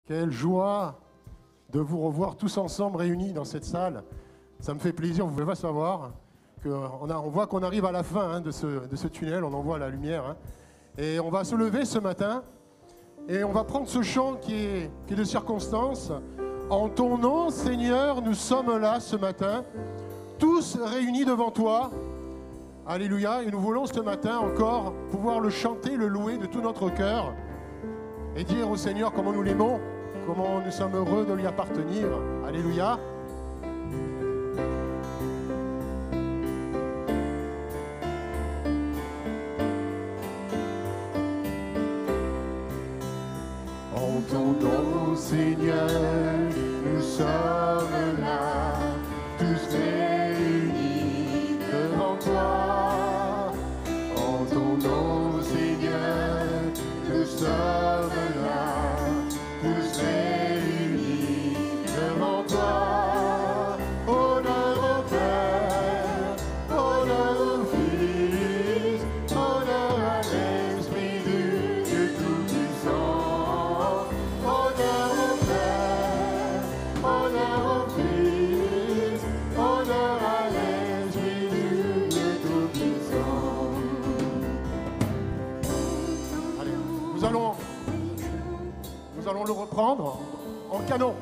Quelle joie de vous revoir tous ensemble réunis dans cette salle. Ça me fait plaisir, vous pouvez pas savoir on voit qu'on arrive à la fin de ce tunnel, on en voit la lumière. Et on va se lever ce matin et on va prendre ce chant qui est de circonstance. En ton nom, Seigneur, nous sommes là ce matin, tous réunis devant toi. Alléluia. Et nous voulons ce matin encore pouvoir le chanter, le louer de tout notre cœur et dire au Seigneur comment nous l'aimons, comment nous sommes heureux de lui appartenir. Alléluia. En ton nom, Seigneur, nous sommes là, tous réunis devant toi. En ton nom, Seigneur, nous sommes là, tous réunis devant toi. Honneur au Père, honneur au Fils, honneur à l'Esprit de Dieu Tout-Puissant. Honneur au Père, honneur au Fils, honneur à l'Esprit de Dieu Tout-Puissant. Allez, nous allons le reprendre en canon.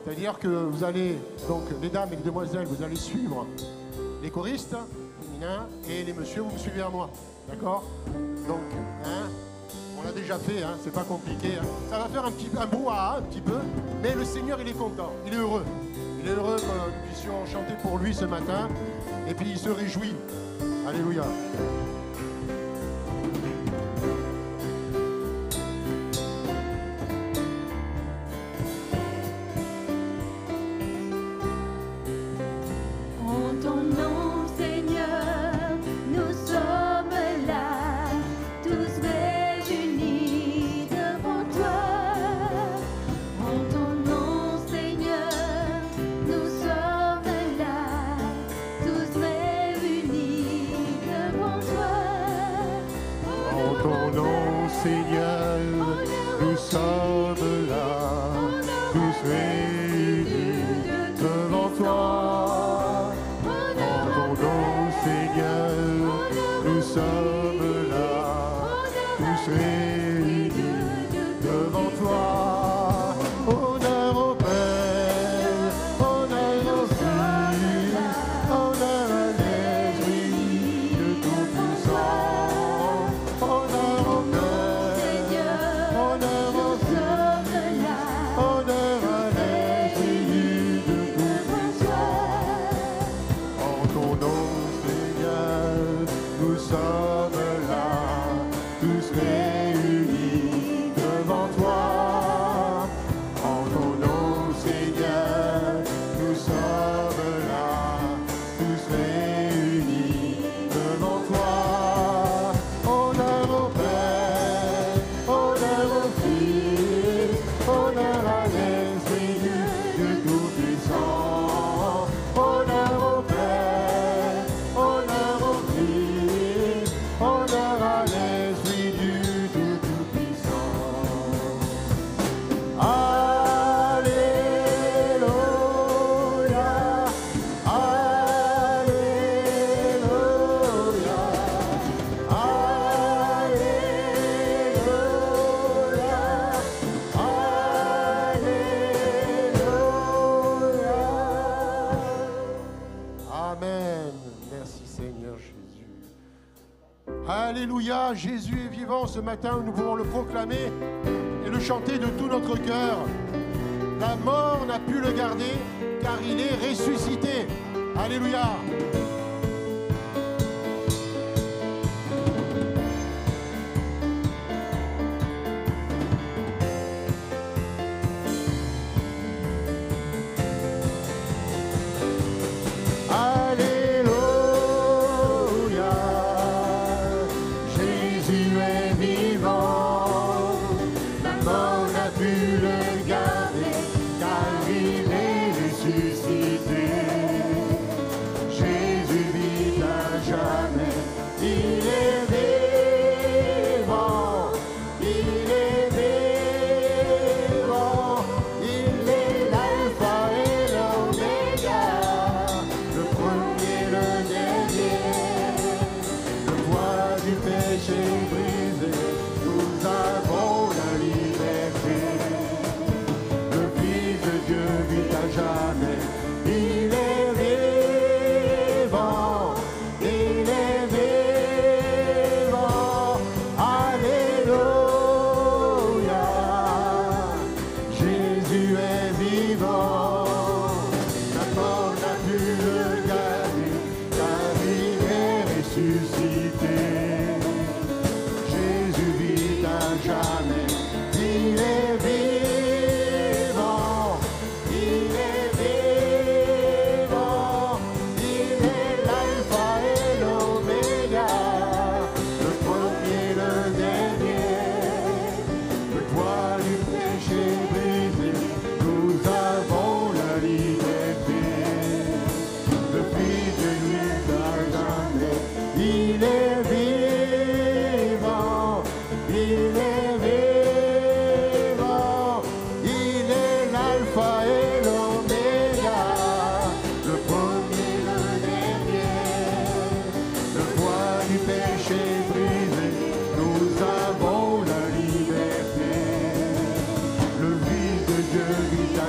C'est-à-dire que vous allez, donc les dames et les demoiselles, vous allez suivre les choristes féminins et les messieurs, vous me suivez à moi. D'accord? Donc, on l'a déjà fait, c'est pas compliqué. Ça va faire un brouhaha un petit peu, mais le Seigneur, il est content, il est heureux. Il est heureux que nous puissions chanter pour lui ce matin, et puis il se réjouit. Alléluia. En ton nom, Seigneur, nous sommes là, tous réunis devant toi. En ton nom, Seigneur, nous sommes là, tous réunis devant toi. En ton nom, Seigneur, nous sommes là, tous réunis devant toi. En ton nom, Seigneur, nous sommes là, tous réunis devant toi. Honneur au Père, honneur au Fils, honneur à l'Esprit de Tout-Puissant. Honneur au Père, honneur au Fils, honneur à l'Esprit de Tout-Puissant. En ton nom, Seigneur, nous sommes là, tous réunis devant toi. En ton nom, Seigneur, nous sommes là, tous réunis devant toi. Honneur au Père, honneur au Fils, honneur à l'Esprit de Dieu Tout-Puissant. Honneur au Père, honneur au Fils, honneur à l'Esprit du Dieu Tout-Puissant. Alléluia, Alléluia, Alléluia. Amen. Merci Seigneur Jésus. Alléluia, Jésus est vivant ce matin, nous pouvons le proclamer et le chanter de tout notre cœur. La mort n'a pu le garder car il est ressuscité. Alléluia. Alléluia, Jésus est vivant, la mort n'a pu le garder, car il est ressuscité. Jésus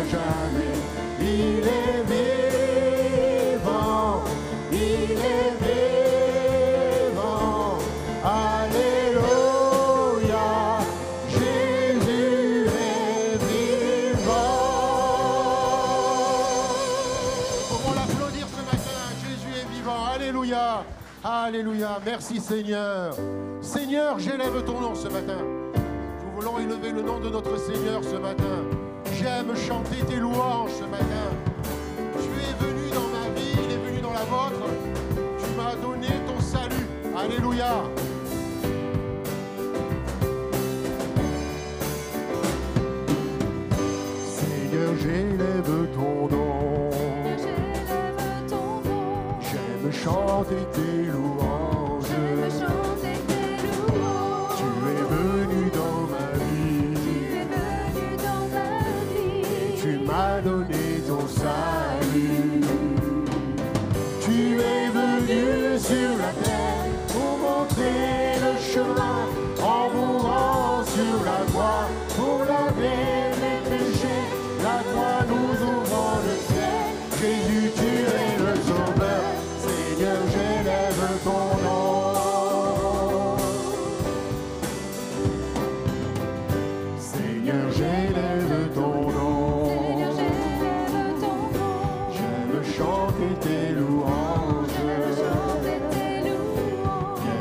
jamais. Il est vivant, il est vivant. Alléluia, Jésus est vivant. Comment l'applaudir ce matin? Jésus est vivant. Alléluia, alléluia. Merci Seigneur. Seigneur, j'élève ton nom ce matin. Nous voulons élever le nom de notre Seigneur ce matin. J'aime chanter tes louanges ce matin. Tu es venu dans ma vie, il est venu dans la vôtre. Tu m'as donné ton salut. Alléluia. Seigneur, j'élève ton nom. J'aime chanter tes louanges. Tu es venu dans ma vie. Tu m'as donné ton salut. Tu es venu sur la terre pour montrer le chemin, en mourant sur la croix pour laver mes péchés. La croix nous ouvre le ciel. Jésus, tu es le sauveur. Seigneur, j'élève ton nom. Seigneur, j'élève ton nom. J'aime chanter tes louanges.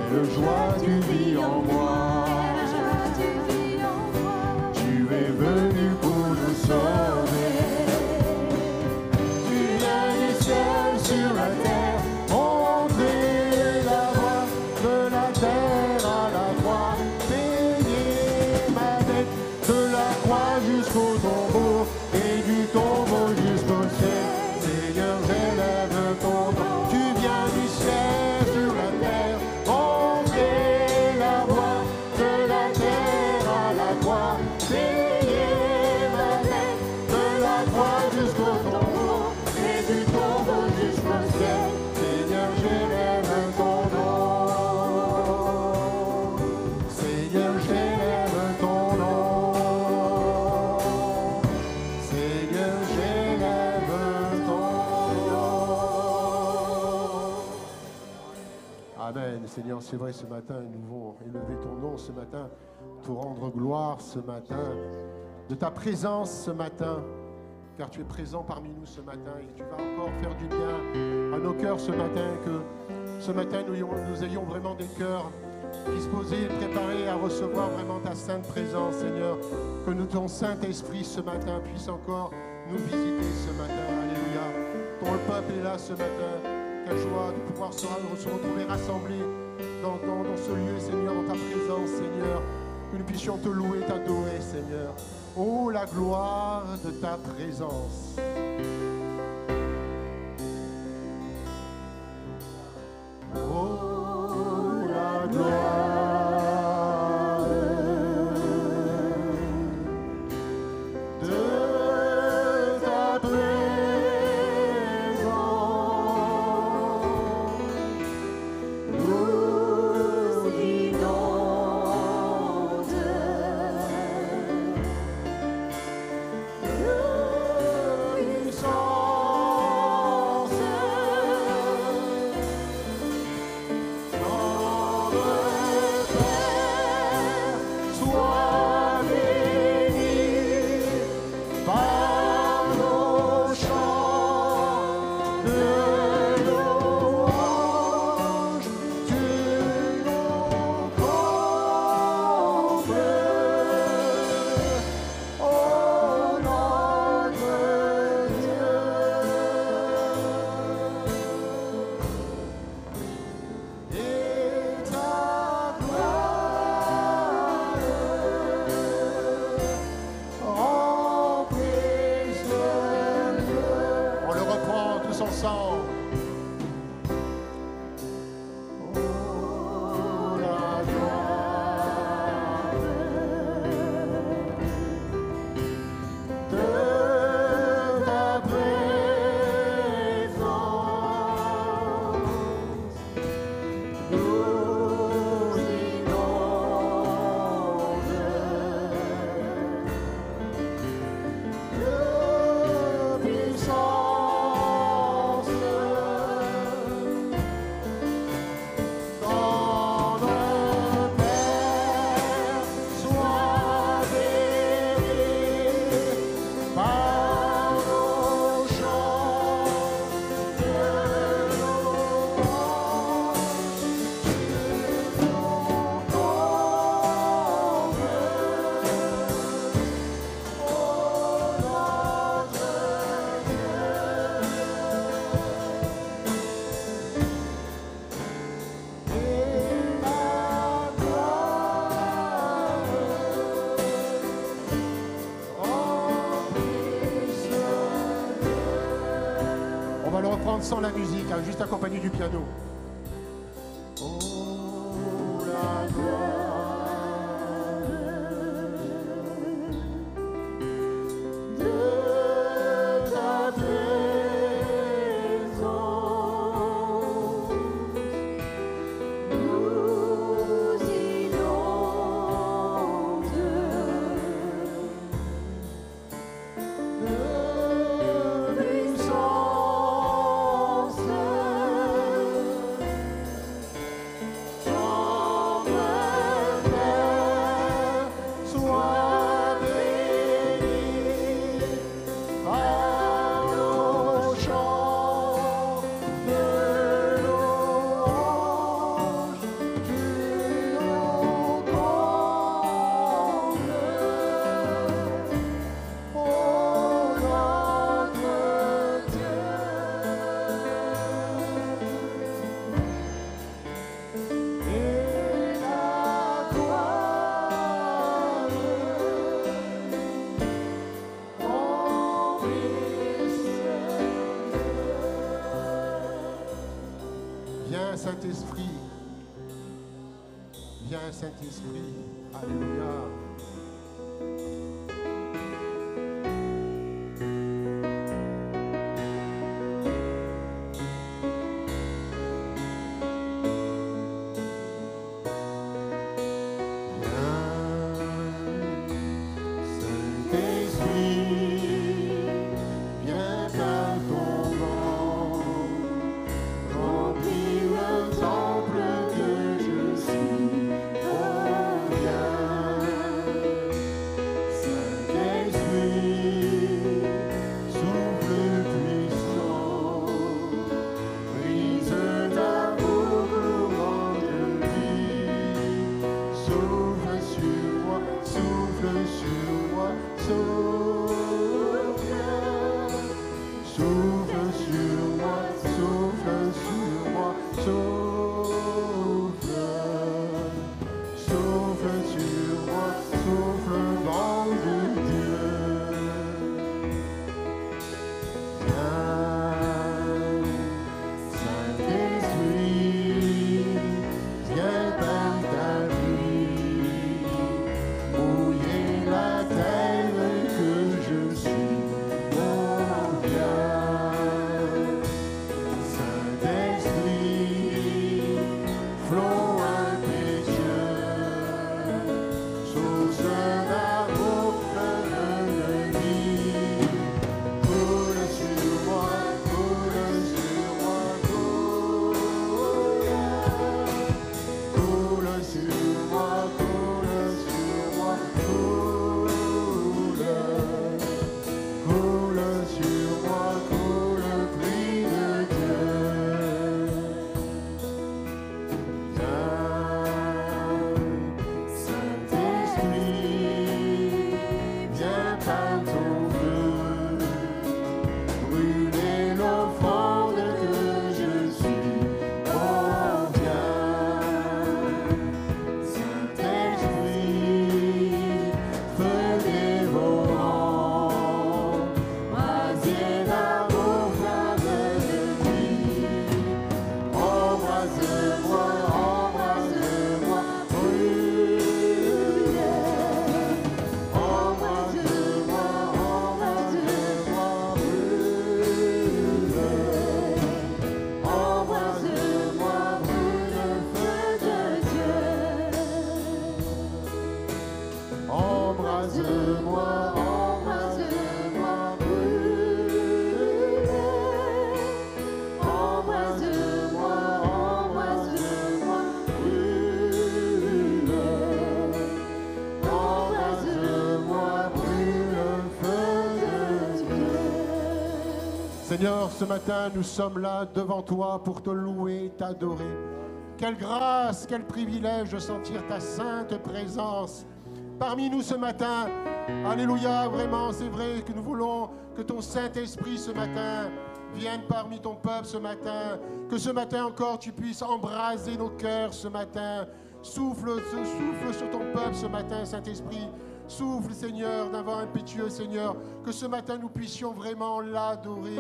Quelle joie tu vis en moi. Tu es venu pour nous sauver. Tu viens du ciel sur la terre, montrer la voie de la terre à la croix, payer ma dette de la croix jusqu'au tombeau et du tombeau jusqu'au ciel. Seigneur, j'élève ton nom. Tu viens du ciel sur la terre, montrer la voie de la terre à la croix, payer ma dette de la croix jusqu'au tombeau et du tombeau jusqu'au ciel. Seigneur, j'élève ton nom. Seigneur, j'élève ton nom. Seigneur, j'élève ton nom. Amen. Seigneur, c'est vrai, ce matin, nous voulons élever ton nom ce matin, te rendre gloire ce matin, de ta présence ce matin, car tu es présent parmi nous ce matin et tu vas encore faire du bien à nos cœurs ce matin, que ce matin nous ayons vraiment des cœurs disposés et préparés à recevoir vraiment ta sainte présence, Seigneur, que ton Saint-Esprit ce matin puisse encore nous visiter ce matin. Alléluia. Ton peuple est là ce matin. Quelle joie de pouvoir se retrouver rassemblés dans ce lieu, Seigneur, dans ta présence, Seigneur. Que nous puissions te louer, t'adorer, Seigneur. Oh, la gloire de ta présence. Oh, la gloire de ta présence. Nous inonde. chante sans la musique, hein, juste accompagné du piano. Oh, la gloire de ta présence, nous inonde de puissance. Sois béni par nos chants de louange, tu nous combles, ô notre Dieu. Et la gloire remplisse. Viens Saint-Esprit, viens Saint-Esprit, alléluia. Saint-Esprit, viens par ton vent, remplis le temple que je suis. Oh, viens, Saint-Esprit, souffle puissant, brise d'amour courant de vie. Souffle sur moi, souffle sur moi, souffle. Souffle sur moi, souffle sur moi, souffle. Souffle sur moi, souffle vent de Dieu. Viens, Saint-Esprit, viens par ta vie, mouiller la terre que je suis. Oh, viens, Saint-Esprit, flot impétueux, source d'amour pleine de vie. Coule sur moi, coule sur moi, coule. Coule sur moi, coule sur moi, coule. Coule sur moi, coule, pluie de Dieu. Viens, Saint-Esprit, viens par ton feu, brûler l'offrande que je suis. Oh, viens, Saint-Esprit, feu dévorant, brasier d'amour, flamme de vie. Embrase-moi, embrase-moi, brûle. Embrase-moi, embrase-moi, brûle. Embrase-moi, brûle, feu de Dieu. Embrase-moi, embrase-moi, brûle. Embrase-moi, embrase-moi, brûle. Embrase-moi, brûle, feu de Dieu. Seigneur, ce matin, nous sommes là devant toi pour te louer, t'adorer. Quelle grâce, quel privilège de sentir ta sainte présence parmi nous ce matin. Alléluia, vraiment, c'est vrai que nous voulons que ton Saint-Esprit ce matin vienne parmi ton peuple ce matin. Que ce matin encore, tu puisses embraser nos cœurs ce matin. Souffle sur ton peuple ce matin, Saint-Esprit. Souffle, Seigneur, d'un vent impétueux, Seigneur, que ce matin nous puissions vraiment l'adorer,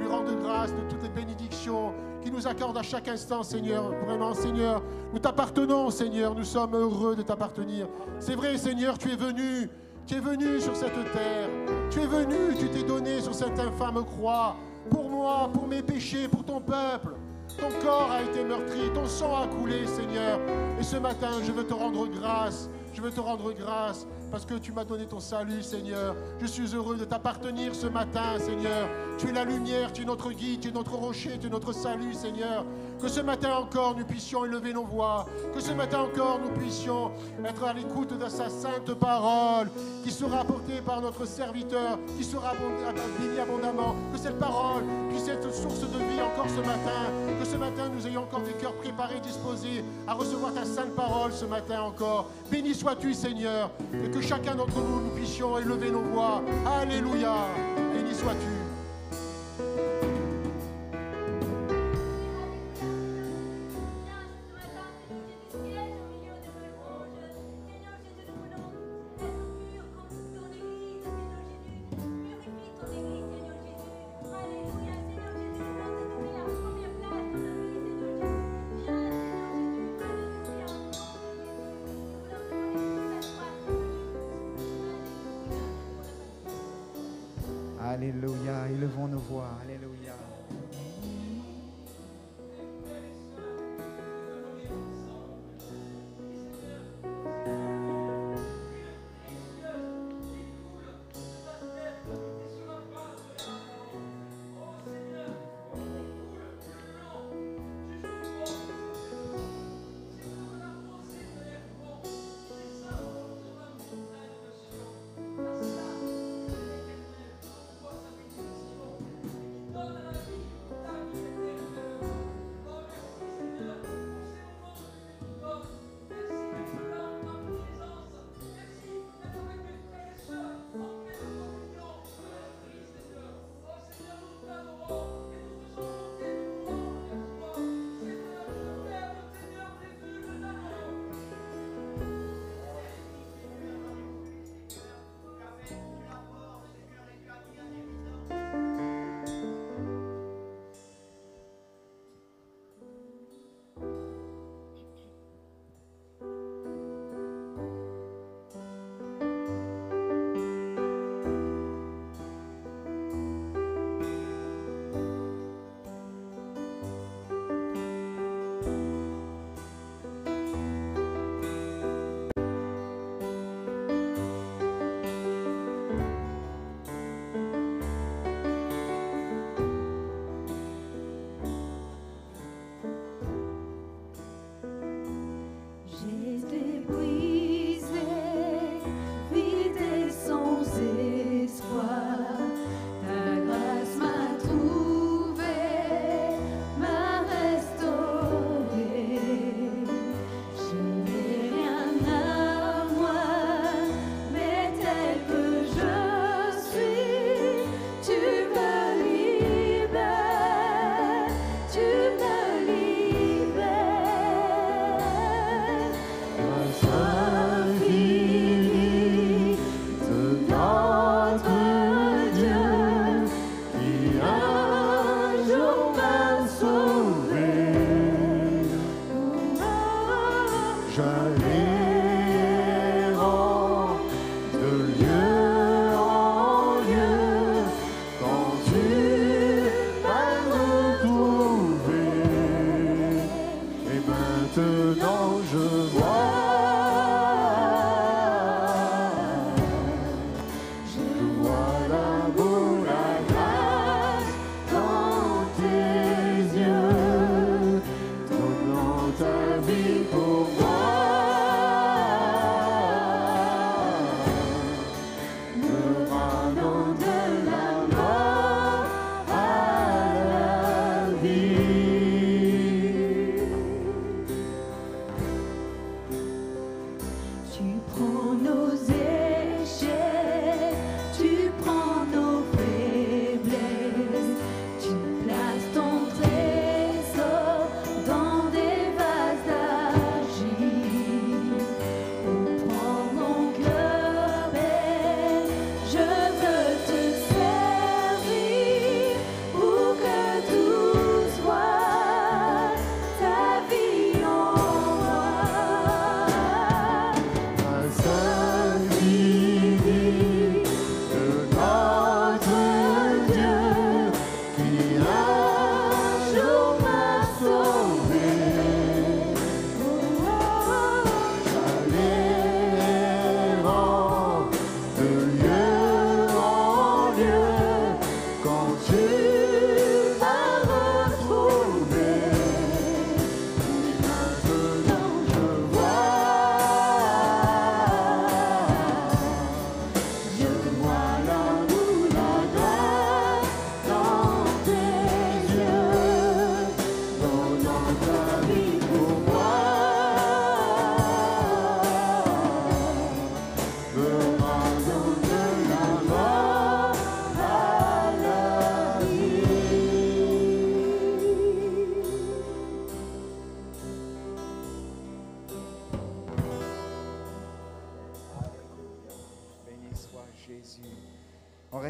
lui rendre grâce de toutes les bénédictions qu'il nous accorde à chaque instant, Seigneur. Vraiment, Seigneur, nous t'appartenons, Seigneur, nous sommes heureux de t'appartenir. C'est vrai, Seigneur, tu es venu sur cette terre, tu es venu, tu t'es donné sur cette infâme croix, pour moi, pour mes péchés, pour ton peuple. Ton corps a été meurtri, ton sang a coulé, Seigneur. Et ce matin, je veux te rendre grâce. Je veux te rendre grâce parce que tu m'as donné ton salut, Seigneur. Je suis heureux de t'appartenir ce matin, Seigneur. Tu es la lumière, tu es notre guide, tu es notre rocher, tu es notre salut, Seigneur. Que ce matin encore, nous puissions élever nos voix. Que ce matin encore, nous puissions être à l'écoute de sa sainte parole qui sera apportée par notre serviteur, qui sera béni abondamment. Que cette parole puisse être source de vie encore ce matin. Que ce matin, nous ayons encore des cœurs préparés, disposés à recevoir ta sainte parole ce matin encore. Béni sois-tu, Seigneur, et que chacun d'entre nous, nous puissions élever nos voix. Alléluia. Béni sois-tu. Alléluia, élevons nos voix, alléluia.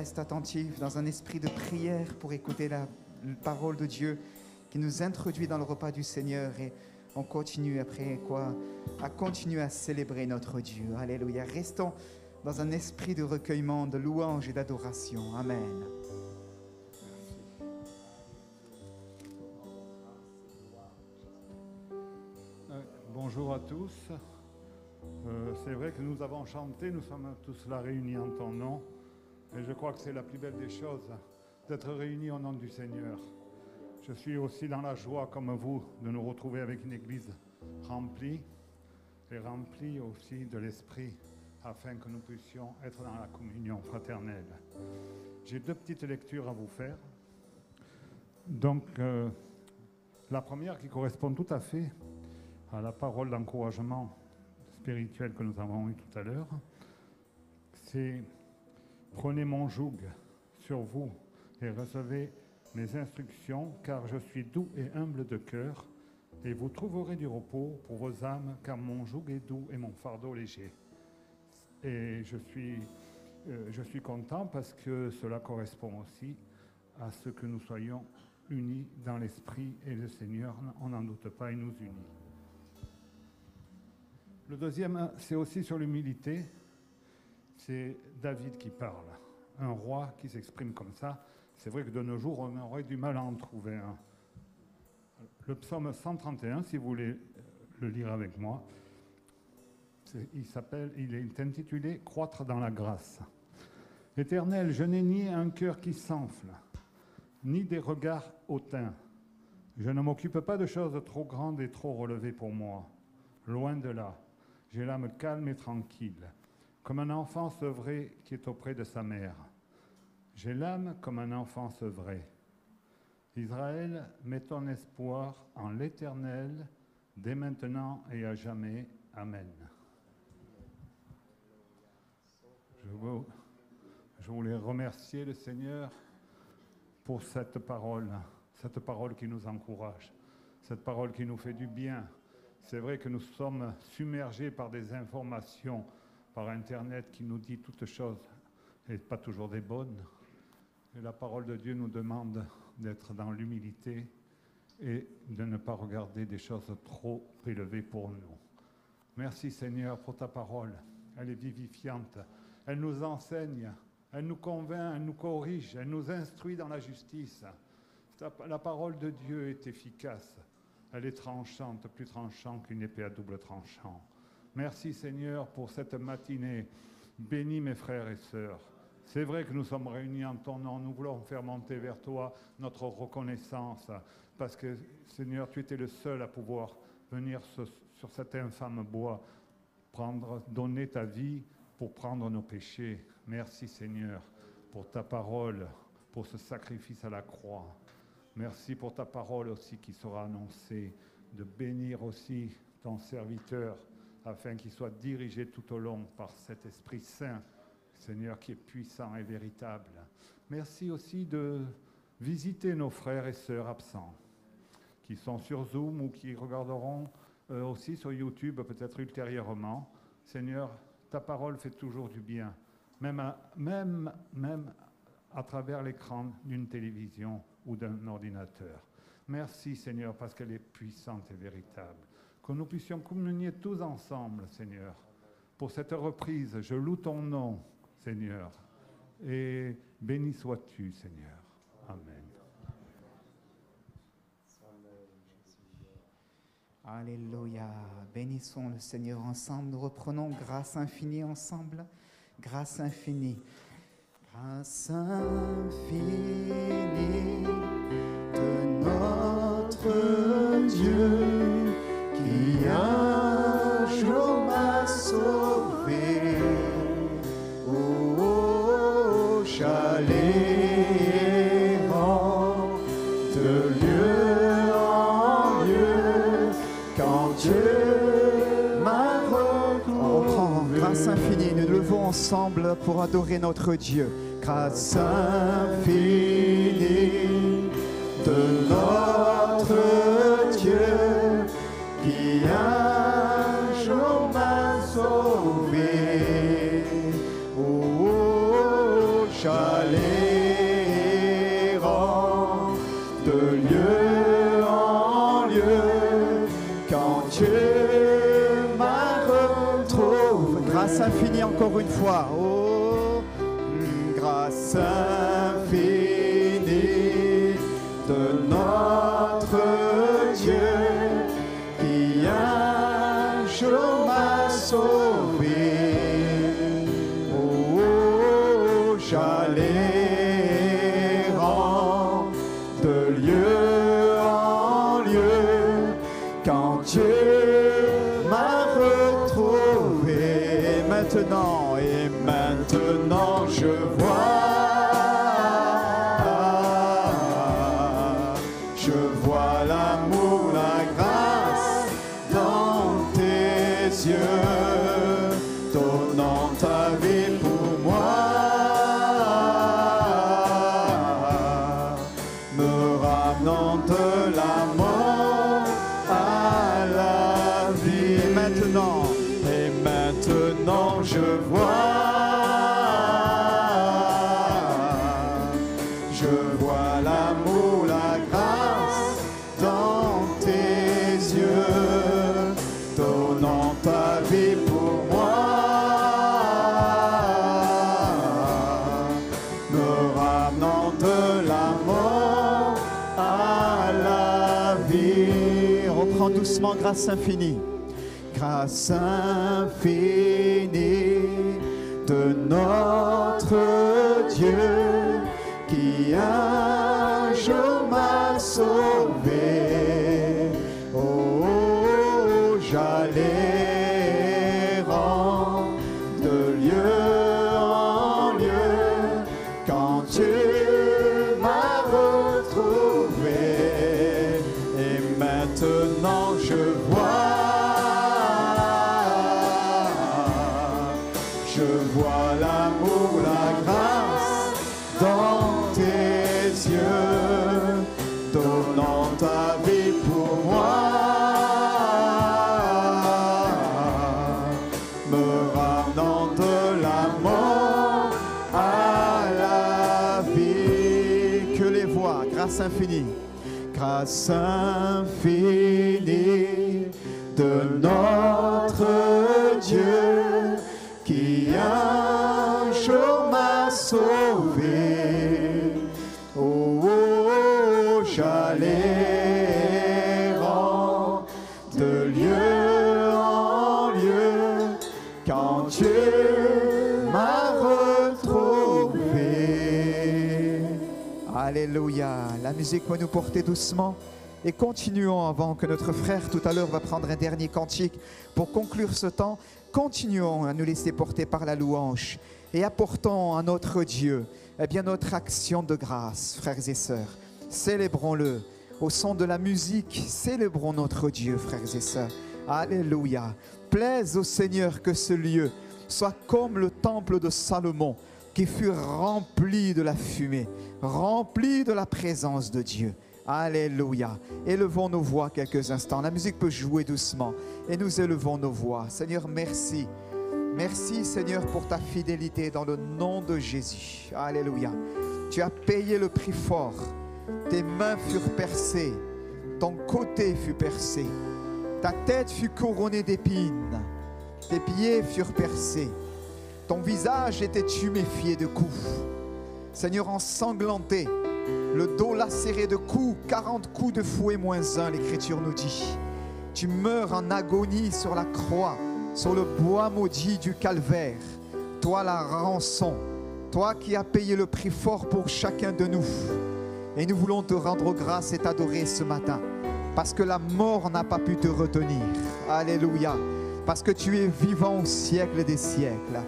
reste attentif dans un esprit de prière pour écouter la parole de Dieu qui nous introduit dans le repas du Seigneur et on continue après quoi à continuer à célébrer notre Dieu. Alléluia. Restons dans un esprit de recueillement, de louange et d'adoration. Amen. Bonjour à tous. C'est vrai que nous avons chanté, nous sommes tous là réunis en ton nom. Et je crois que c'est la plus belle des choses, d'être réunis au nom du Seigneur. Je suis aussi dans la joie, comme vous, de nous retrouver avec une église remplie, et remplie aussi de l'Esprit, afin que nous puissions être dans la communion fraternelle. J'ai 2 petites lectures à vous faire. Donc, la première qui correspond tout à fait à la parole d'encouragement spirituel que nous avons eu tout à l'heure, c'est « Prenez mon joug sur vous et recevez mes instructions, car je suis doux et humble de cœur, et vous trouverez du repos pour vos âmes, car mon joug est doux et mon fardeau léger. » Et je suis content parce que cela correspond aussi à ce que nous soyons unis dans l'esprit, et le Seigneur, on n'en doute pas, il nous unit. Le deuxième, c'est aussi sur l'humilité. C'est David qui parle, un roi qui s'exprime comme ça. C'est vrai que de nos jours, on aurait du mal à en trouver un. Le psaume 131, si vous voulez le lire avec moi, il est intitulé « Croître dans la grâce ». « Éternel, je n'ai ni un cœur qui s'enfle, ni des regards hautains. Je ne m'occupe pas de choses trop grandes et trop relevées pour moi. Loin de là. J'ai l'âme calme et tranquille, comme un enfant sevré qui est auprès de sa mère. J'ai l'âme comme un enfant sevré. Israël, mets ton espoir en l'Éternel, dès maintenant et à jamais. Amen. Je voulais remercier le Seigneur pour cette parole qui nous encourage, cette parole qui nous fait du bien. C'est vrai que nous sommes submergés par des informations par Internet qui nous dit toutes choses, et pas toujours des bonnes. Et la parole de Dieu nous demande d'être dans l'humilité et de ne pas regarder des choses trop élevées pour nous. Merci Seigneur pour ta parole. Elle est vivifiante. Elle nous enseigne, elle nous convainc, elle nous corrige, elle nous instruit dans la justice. La parole de Dieu est efficace. Elle est tranchante, plus tranchante qu'une épée à double tranchant. Merci Seigneur pour cette matinée. Bénis mes frères et sœurs. C'est vrai que nous sommes réunis en ton nom. Nous voulons faire monter vers toi notre reconnaissance. Parce que Seigneur, tu étais le seul à pouvoir venir sur cet infâme bois, donner ta vie pour prendre nos péchés. Merci Seigneur pour ta parole, pour ce sacrifice à la croix. Merci pour ta parole aussi qui sera annoncée, de bénir aussi ton serviteur afin qu'il soit dirigé tout au long par cet Esprit Saint, Seigneur, qui est puissant et véritable. Merci aussi de visiter nos frères et sœurs absents, qui sont sur Zoom ou qui regarderont aussi sur YouTube peut-être ultérieurement. Seigneur, ta parole fait toujours du bien, même à travers l'écran d'une télévision ou d'un ordinateur. Merci Seigneur parce qu'elle est puissante et véritable. Que nous puissions communier tous ensemble, Seigneur. Pour cette reprise, je loue ton nom, Seigneur. Et béni sois-tu, Seigneur. Amen. Alléluia. Bénissons le Seigneur ensemble. Nous reprenons grâce infinie ensemble. Grâce infinie. Grâce infinie de notre Dieu qui un jour m'a sauvé. Oh, j'allais errant de lieu en lieu quand Dieu m'a retrouvé. On prend grâce infinie, nous levons ensemble pour adorer notre Dieu. Grâce infinie de notre Dieu qui un jour m'a sauvé. Oh, j'allais errant de lieu en lieu, quand Dieu m'a retrouvé. Grâce infinie encore une fois. Oh, grâce infinie de notre Dieu qui un jour m'a sauvé. Oh, j'allais errant de lieu en lieu quand Dieu m'a retrouvé. Et maintenant je vois l'amour, la grâce dans tes yeux, donnant ta vie pour moi, me ramenant de la mort à la vie. Et maintenant je vois l'amour, la grâce dans tes yeux, donnant ta vie pour moi, me ramenant de la mort à la vie. Reprends doucement, grâce infinie. Grâce infinie de notre Dieu qui un jour m'a sauvé. Oh, j'allais errant de lieu en lieu quand Dieu m'a retrouvé. Et maintenant je vois l'amour, la grâce dans tes yeux, donnant ta vie pour moi, me ramenant de la mort à la vie. Que les voix, grâce infinie, grâce infinie de notre Dieu qui un jour m'a sauvé. Oh, oh, j'allais errant de lieu en lieu quand Dieu m'a retrouvé. Alléluia. La musique va nous porter doucement. Et continuons avant que notre frère tout à l'heure va prendre un dernier cantique pour conclure ce temps. Continuons à nous laisser porter par la louange et apportons à notre Dieu notre action de grâce, frères et sœurs. Célébrons-le au son de la musique. Célébrons notre Dieu, frères et sœurs. Alléluia. Plaise au Seigneur que ce lieu soit comme le temple de Salomon qui fut rempli de la fumée, rempli de la présence de Dieu. Alléluia. Élevons nos voix quelques instants. La musique peut jouer doucement et nous élevons nos voix. Seigneur, merci. Merci, Seigneur, pour ta fidélité dans le nom de Jésus. Alléluia. Tu as payé le prix fort. Tes mains furent percées. Ton côté fut percé. Ta tête fut couronnée d'épines. Tes pieds furent percés. Ton visage était tuméfié de coups. Seigneur, ensanglanté, le dos lacéré de coups, 40 coups de fouet moins 1, l'Écriture nous dit. Tu meurs en agonie sur la croix, sur le bois maudit du calvaire. Toi la rançon, toi qui as payé le prix fort pour chacun de nous. Et nous voulons te rendre grâce et t'adorer ce matin, parce que la mort n'a pas pu te retenir. Alléluia. Parce que tu es vivant au siècle des siècles.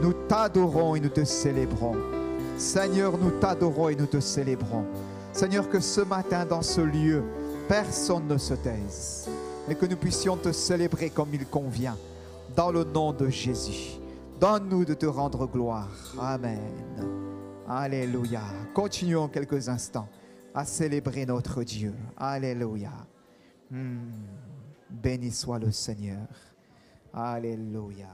Nous t'adorons et nous te célébrons. Seigneur, nous t'adorons et nous te célébrons. Seigneur, que ce matin, dans ce lieu, personne ne se taise, mais que nous puissions te célébrer comme il convient, dans le nom de Jésus. Donne-nous de te rendre gloire. Amen. Alléluia. Continuons quelques instants à célébrer notre Dieu. Alléluia. Béni soit le Seigneur. Alléluia.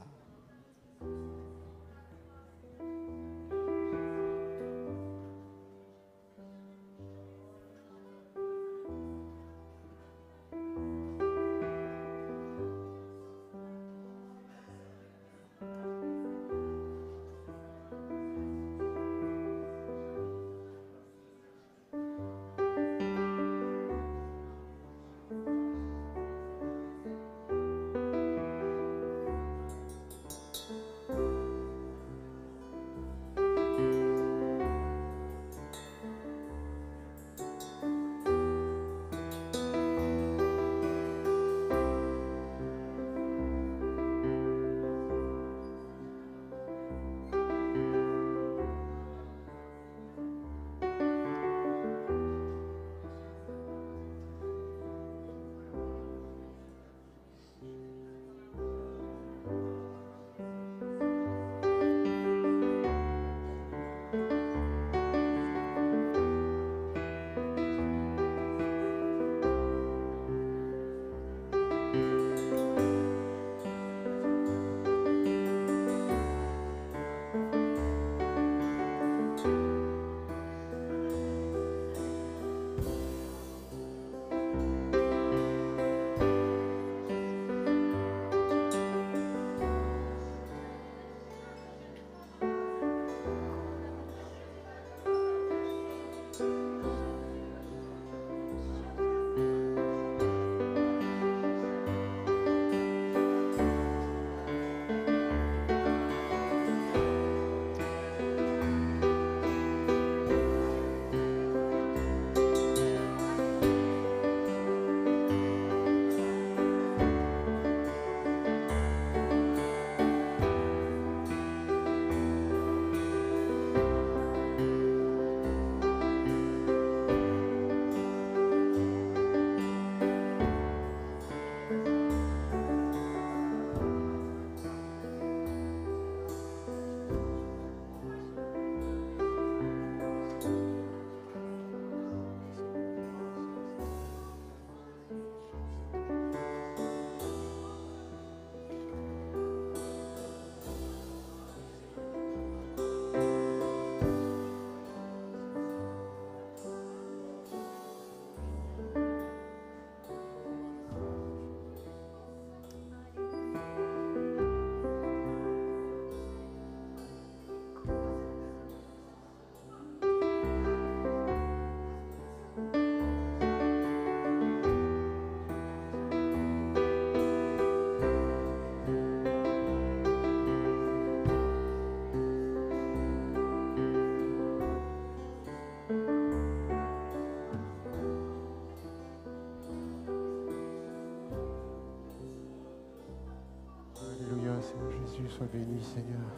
sois béni, Seigneur.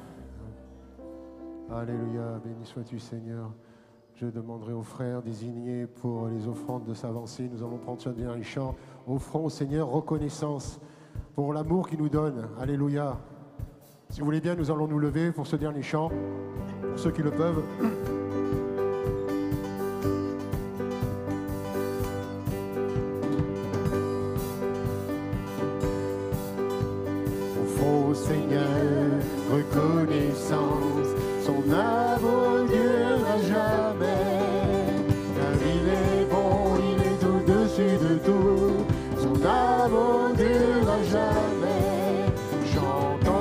Alléluia, béni sois-tu, Seigneur. Je demanderai aux frères désignés pour les offrandes de s'avancer. Nous allons prendre ce dernier chant. Offrons au Seigneur reconnaissance pour l'amour qu'il nous donne. Alléluia. Si vous voulez bien, nous allons nous lever pour ce dernier chant, pour ceux qui le peuvent. Offrons au Seigneur reconnaissance, son amour durera jamais. Car il est bon, il est au-dessus de tout, son amour durera jamais. Chantons,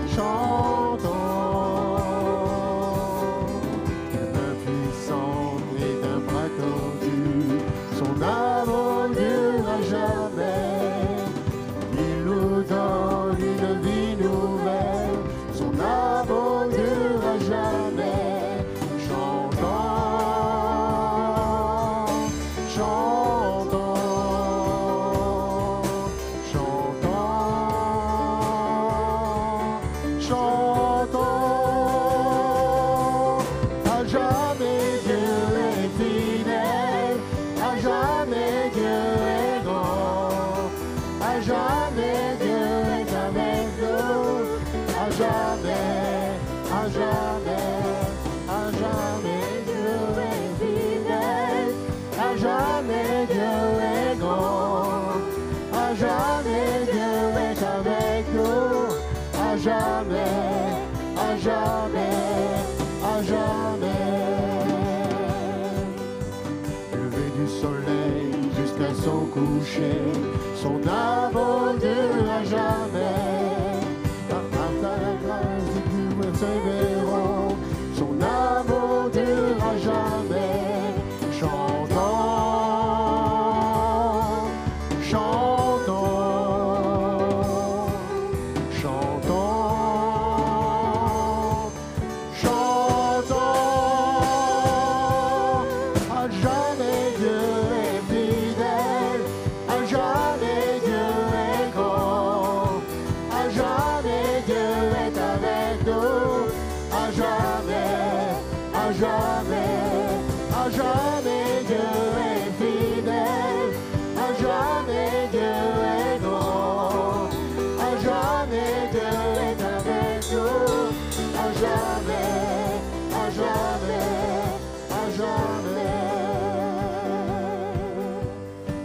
chantons, main puissante et d'un bras tendu, son amour durera jamais. Il nous donne une vie nouvelle, son amour durera jamais. Chantons, chantons, chantons, chantons. À jamais Dieu est fidèle, à jamais Dieu est grand, à jamais Dieu est avec nous, à jamais, à jamais, à jamais Dieu est fidèle, à jamais Dieu est grand, à jamais Dieu est avec nous, à jamais, à jamais, à jamais. Lever du soleil jusqu'à son coucher, son amour durera jamais. Par ta grâce nous persévérons, son amour durera jamais. Chantons, chantons, chantons, chantons. À jamais Dieu est fidèle, à jamais Dieu est grand, à jamais Dieu est avec nous, à jamais, à jamais, à jamais Dieu est fidèle, à jamais Dieu est grand, à jamais Dieu est avec nous, à jamais, à jamais, à jamais.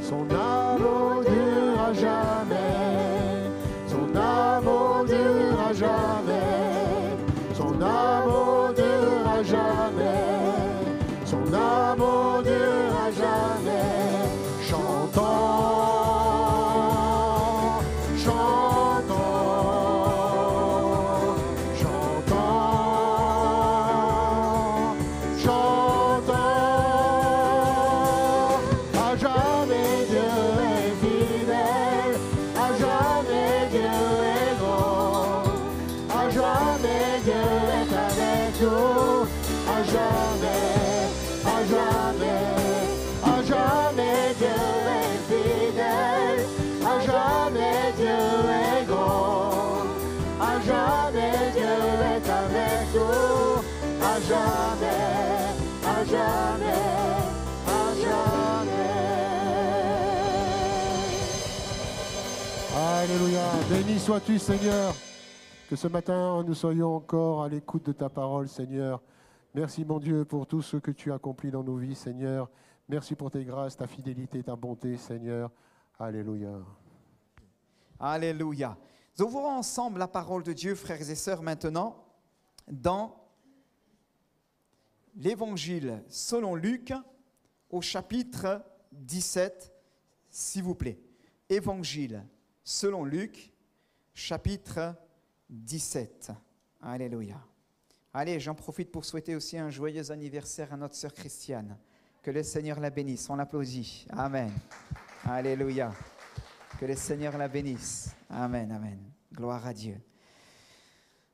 Son amour durera jamais, son amour durera jamais, son amour durera jamais, son amour durera jamais. Chantons, chantons, chantons, chantons. À jamais Dieu est fidèle, à jamais Dieu est grand, à jamais Dieu est avec nous, à jamais, à jamais, à jamais Dieu est fidèle, à jamais Dieu est grand, à jamais Dieu est avec nous, à jamais, à jamais, à jamais. Alléluia. Béni sois-tu, Seigneur. Que ce matin, nous soyons encore à l'écoute de ta parole, Seigneur. Merci, mon Dieu, pour tout ce que tu as accompli dans nos vies, Seigneur. Merci pour tes grâces, ta fidélité, ta bonté, Seigneur. Alléluia. Alléluia. Nous ouvrons ensemble la parole de Dieu, frères et sœurs, maintenant, dans l'Évangile selon Luc, au chapitre 17, s'il vous plaît. Évangile selon Luc, chapitre 17. Alléluia. Allez, j'en profite pour souhaiter aussi un joyeux anniversaire à notre sœur Christiane. Que le Seigneur la bénisse. On l'applaudit. Amen. Alléluia. Que le Seigneur la bénisse. Amen, amen. Gloire à Dieu.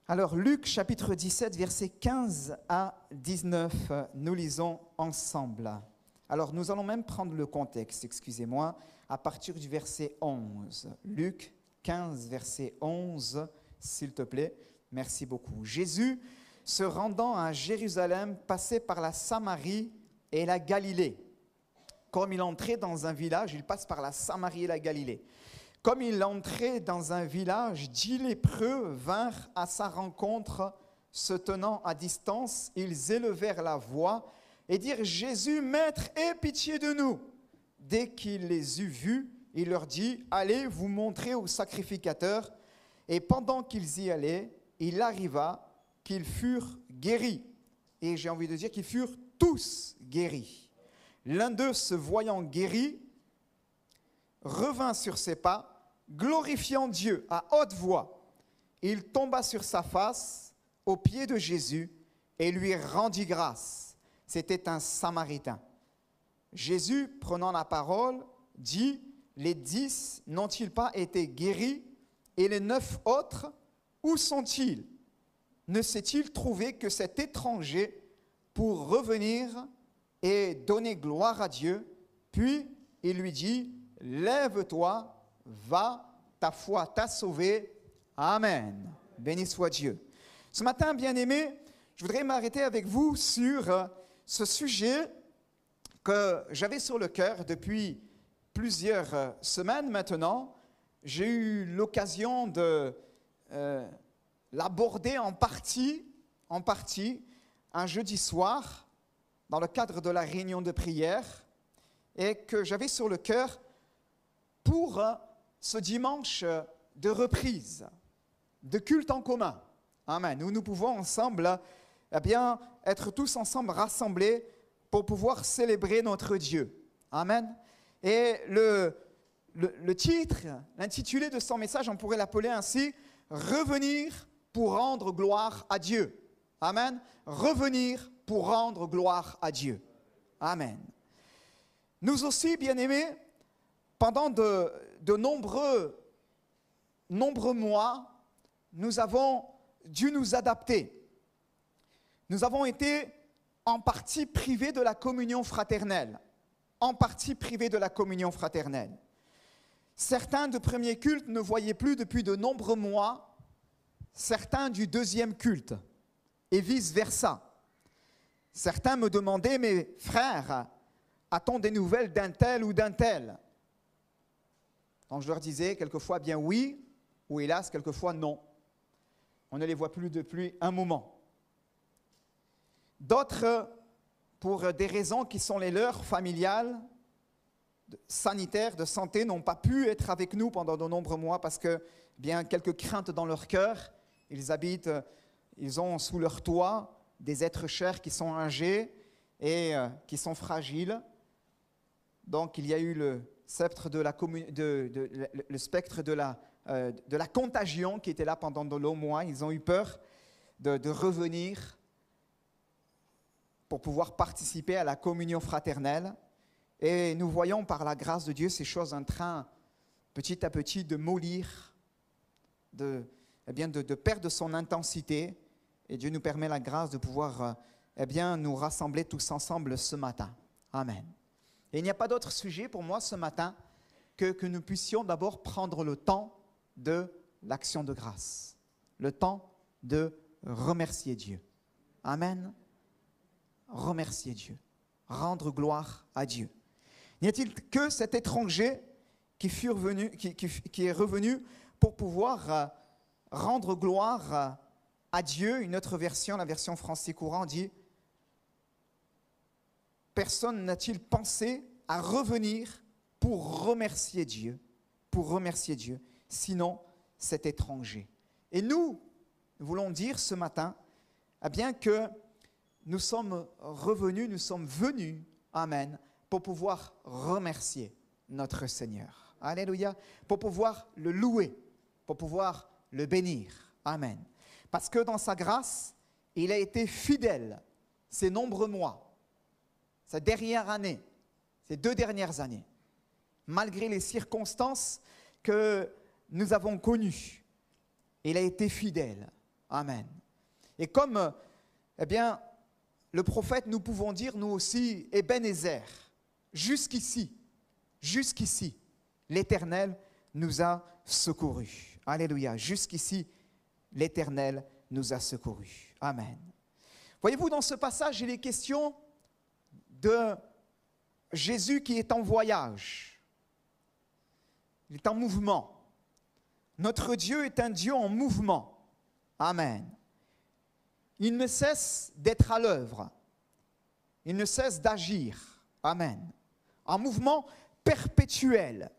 Alors, Luc, chapitre 17, versets 15 à 19, nous lisons ensemble. Alors, nous allons même prendre le contexte, excusez-moi, à partir du verset 11. Luc 15, verset 11, s'il te plaît. Merci beaucoup. Jésus, se rendant à Jérusalem, passait par la Samarie et la Galilée. Comme il entrait dans un village, il passe par la Samarie et la Galilée. Comme il entrait dans un village, 10 lépreux vinrent à sa rencontre, se tenant à distance. Ils élevèrent la voix et dirent « Jésus, Maître, aie pitié de nous !» Dès qu'il les eut vus, il leur dit « Allez vous montrer au sacrificateur. » Et pendant qu'ils y allaient, il arriva qu'ils furent guéris. Et j'ai envie de dire qu'ils furent tous guéris. L'un d'eux, se voyant guéri, revint sur ses pas, glorifiant Dieu à haute voix. Il tomba sur sa face aux pieds de Jésus et lui rendit grâce. C'était un Samaritain. Jésus, prenant la parole, dit « Les 10 n'ont-ils pas été guéris et les 9 autres, où sont-ils? Ne s'est-il trouvé que cet étranger pour revenir et donner gloire à Dieu? Puis il lui dit « Lève-toi, va, ta foi t'a sauvé. Amen. » Béni soit Dieu. Ce matin, bien-aimés, je voudrais m'arrêter avec vous sur ce sujet que j'avais sur le cœur depuis plusieurs semaines maintenant. J'ai eu l'occasion de l'aborder en partie, un jeudi soir, dans le cadre de la réunion de prière, et que j'avais sur le cœur pour ce dimanche de reprise, de culte en commun. Amen. Où nous pouvons ensemble, être tous ensemble rassemblés pour pouvoir célébrer notre Dieu. Amen. Et le titre, l'intitulé de son message, on pourrait l'appeler ainsi « Revenir pour rendre gloire à Dieu ». Amen. Revenir pour rendre gloire à Dieu. Amen. Nous aussi, bien-aimés, pendant de nombreux mois, nous avons dû nous adapter. Nous avons été en partie privés de la communion fraternelle. En partie privés de la communion fraternelle. Certains de premier culte ne voyaient plus depuis de nombreux mois, certains du deuxième culte, et vice-versa. Certains me demandaient, mais frères, a-t-on des nouvelles d'un tel ou d'un tel? Donc je leur disais quelquefois bien oui, ou hélas, quelquefois non. On ne les voit plus depuis un moment. D'autres, pour des raisons qui sont les leurs, familiales, sanitaires, de santé, n'ont pas pu être avec nous pendant de nombreux mois parce que, bien, quelques craintes dans leur cœur. Ils ont sous leur toit des êtres chers qui sont âgés et qui sont fragiles. Donc, il y a eu le spectre de la contagion qui était là pendant de longs mois. Ils ont eu peur de revenir pour pouvoir participer à la communion fraternelle. Et nous voyons par la grâce de Dieu ces choses en train, petit à petit, de mollir, de perdre son intensité. Et Dieu nous permet la grâce de pouvoir nous rassembler tous ensemble ce matin. Amen. Et il n'y a pas d'autre sujet pour moi ce matin que nous puissions d'abord prendre le temps de l'action de grâce. Le temps de remercier Dieu. Amen. Remercier Dieu. Rendre gloire à Dieu. N'y a-t-il que cet étranger qui est revenu pour pouvoir rendre gloire à Dieu? Une autre version, la version français courant, dit « Personne n'a-t-il pensé à revenir pour remercier Dieu, sinon cet étranger ?» Et nous voulons dire ce matin, que nous sommes revenus, nous sommes venus, amen, pour pouvoir remercier notre Seigneur. Alléluia. Pour pouvoir le louer, pour pouvoir le bénir. Amen. Parce que dans sa grâce, il a été fidèle ces nombreux mois, cette dernière année, ces 2 dernières années, malgré les circonstances que nous avons connues. Il a été fidèle. Amen. Et comme, le prophète, nous pouvons dire, nous aussi, Ebenezer, jusqu'ici, l'Éternel nous a secourus. Alléluia. Jusqu'ici, l'Éternel nous a secourus. Amen. Voyez-vous, dans ce passage, il est question de Jésus qui est en voyage. Il est en mouvement. Notre Dieu est un Dieu en mouvement. Amen. Il ne cesse d'être à l'œuvre. Il ne cesse d'agir. Amen. En mouvement perpétuel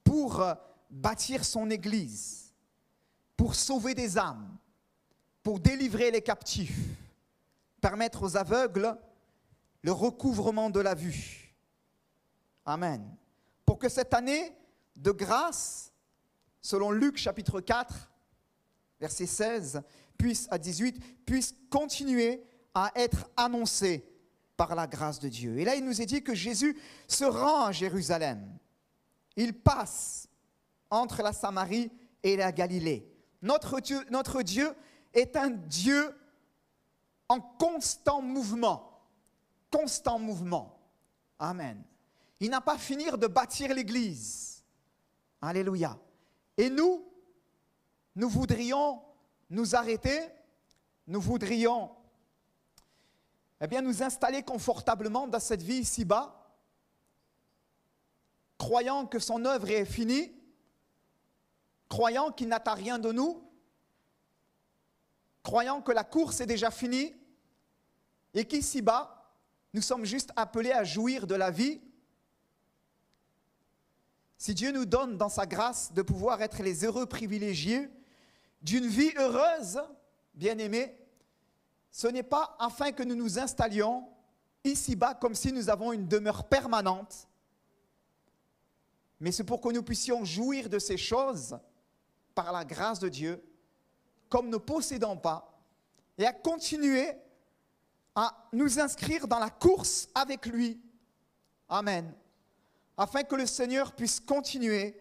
pour bâtir son Église, pour sauver des âmes, pour délivrer les captifs, permettre aux aveugles le recouvrement de la vue. Amen. Pour que cette année de grâce, selon Luc chapitre 4, verset 16 à 18, puisse continuer à être annoncée par la grâce de Dieu. Et là, il nous est dit que Jésus se rend à Jérusalem. Il passe entre la Samarie et la Galilée. Notre Dieu est un Dieu en constant mouvement. Constant mouvement. Amen. Il n'a pas fini de bâtir l'Église. Alléluia. Et nous voudrions nous arrêter, nous voudrions nous installer confortablement dans cette vie ici-bas, croyant que son œuvre est finie, croyant qu'il n'attend rien de nous, croyant que la course est déjà finie et qu'ici-bas, nous sommes juste appelés à jouir de la vie. Si Dieu nous donne dans sa grâce de pouvoir être les heureux privilégiés d'une vie heureuse, bien-aimés, ce n'est pas afin que nous nous installions ici-bas comme si nous avons une demeure permanente, mais c'est pour que nous puissions jouir de ces choses par la grâce de Dieu, comme ne possédons pas, et à continuer à nous inscrire dans la course avec lui. Amen. Afin que le Seigneur puisse continuer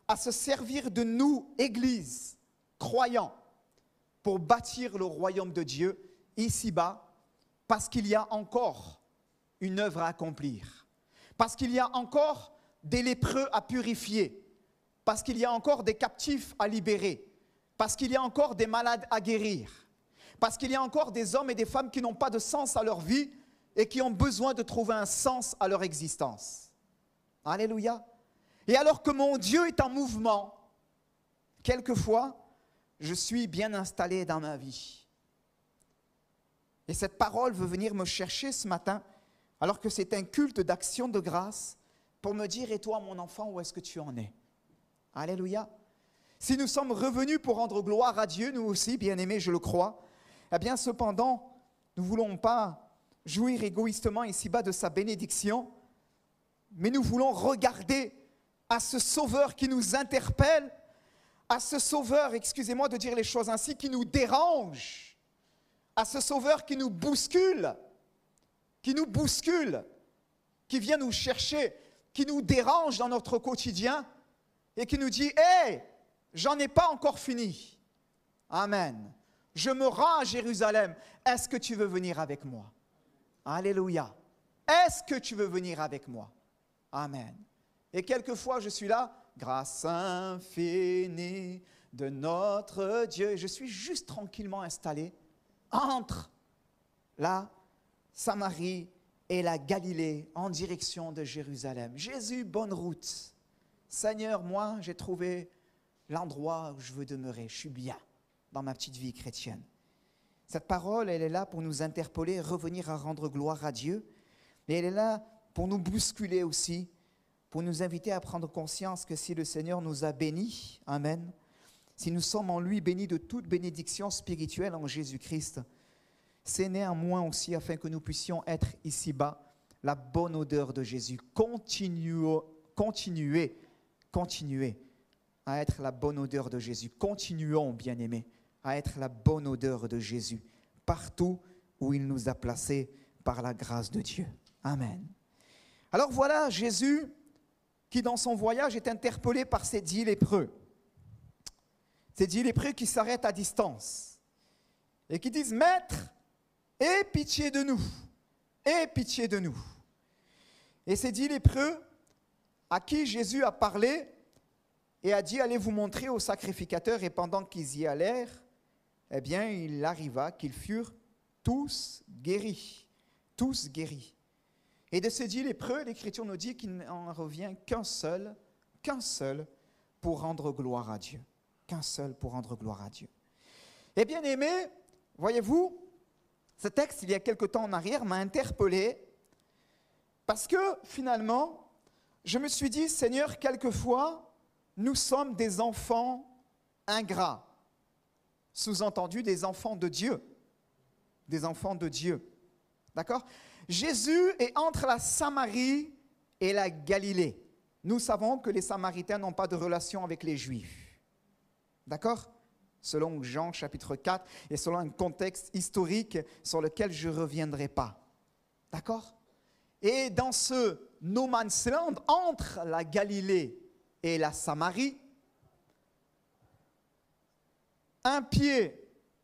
à se servir de nous, Église, croyants, pour bâtir le royaume de Dieu ici-bas, parce qu'il y a encore une œuvre à accomplir, parce qu'il y a encore des lépreux à purifier, parce qu'il y a encore des captifs à libérer, parce qu'il y a encore des malades à guérir, parce qu'il y a encore des hommes et des femmes qui n'ont pas de sens à leur vie et qui ont besoin de trouver un sens à leur existence. Alléluia. Et alors que mon Dieu est en mouvement, quelquefois, je suis bien installé dans ma vie. Et cette parole veut venir me chercher ce matin, alors que c'est un culte d'action de grâce, pour me dire, et toi mon enfant, où est-ce que tu en es? Alléluia. Si nous sommes revenus pour rendre gloire à Dieu, nous aussi, bien-aimés, je le crois, eh bien cependant, nous ne voulons pas jouir égoïstement ici-bas de sa bénédiction, mais nous voulons regarder à ce Sauveur qui nous interpelle, à ce Sauveur, excusez-moi de dire les choses ainsi, qui nous dérange, à ce Sauveur qui nous bouscule, qui vient nous chercher, qui nous dérange dans notre quotidien et qui nous dit « Hey, j'en ai pas encore fini. Amen. Je me rends à Jérusalem. Est-ce que tu veux venir avec moi? Alléluia. Est-ce que tu veux venir avec moi? Amen. Et quelquefois, je suis là, grâce infinie de notre Dieu. Et je suis juste tranquillement installé entre la Samarie et la Galilée en direction de Jérusalem. Jésus, bonne route. Seigneur, moi, j'ai trouvé l'endroit où je veux demeurer. Je suis bien dans ma petite vie chrétienne. Cette parole, elle est là pour nous interpeller, revenir à rendre gloire à Dieu. Mais elle est là pour nous bousculer aussi, pour nous inviter à prendre conscience que si le Seigneur nous a bénis, amen, si nous sommes en lui bénis de toute bénédiction spirituelle en Jésus-Christ, c'est néanmoins aussi afin que nous puissions être ici-bas la bonne odeur de Jésus. Continuez à être la bonne odeur de Jésus. Continuons, bien-aimés, à être la bonne odeur de Jésus partout où il nous a placés par la grâce de Dieu. Amen. Alors voilà Jésus qui, dans son voyage, est interpellé par ces 10 lépreux. Ces 10 lépreux qui s'arrêtent à distance et qui disent « Maître, aie pitié de nous, aie pitié de nous. » Et ces 10 lépreux à qui Jésus a parlé et a dit, allez vous montrer aux sacrificateurs. Et pendant qu'ils y allèrent, eh bien, il arriva qu'ils furent tous guéris. Tous guéris. Et de ce dit lépreux, l'Écriture nous dit qu'il n'en revient qu'un seul pour rendre gloire à Dieu. Qu'un seul pour rendre gloire à Dieu. Et bien aimé, voyez-vous, ce texte, il y a quelque temps en arrière, m'a interpellé parce que finalement, je me suis dit, Seigneur, quelquefois, nous sommes des enfants ingrats. Sous-entendu, des enfants de Dieu. Des enfants de Dieu. D'accord ? Jésus est entre la Samarie et la Galilée. Nous savons que les Samaritains n'ont pas de relation avec les Juifs. D'accord ? Selon Jean chapitre 4 et selon un contexte historique sur lequel je ne reviendrai pas. D'accord ? Et dans ce no man's land, entre la Galilée et la Samarie, un pied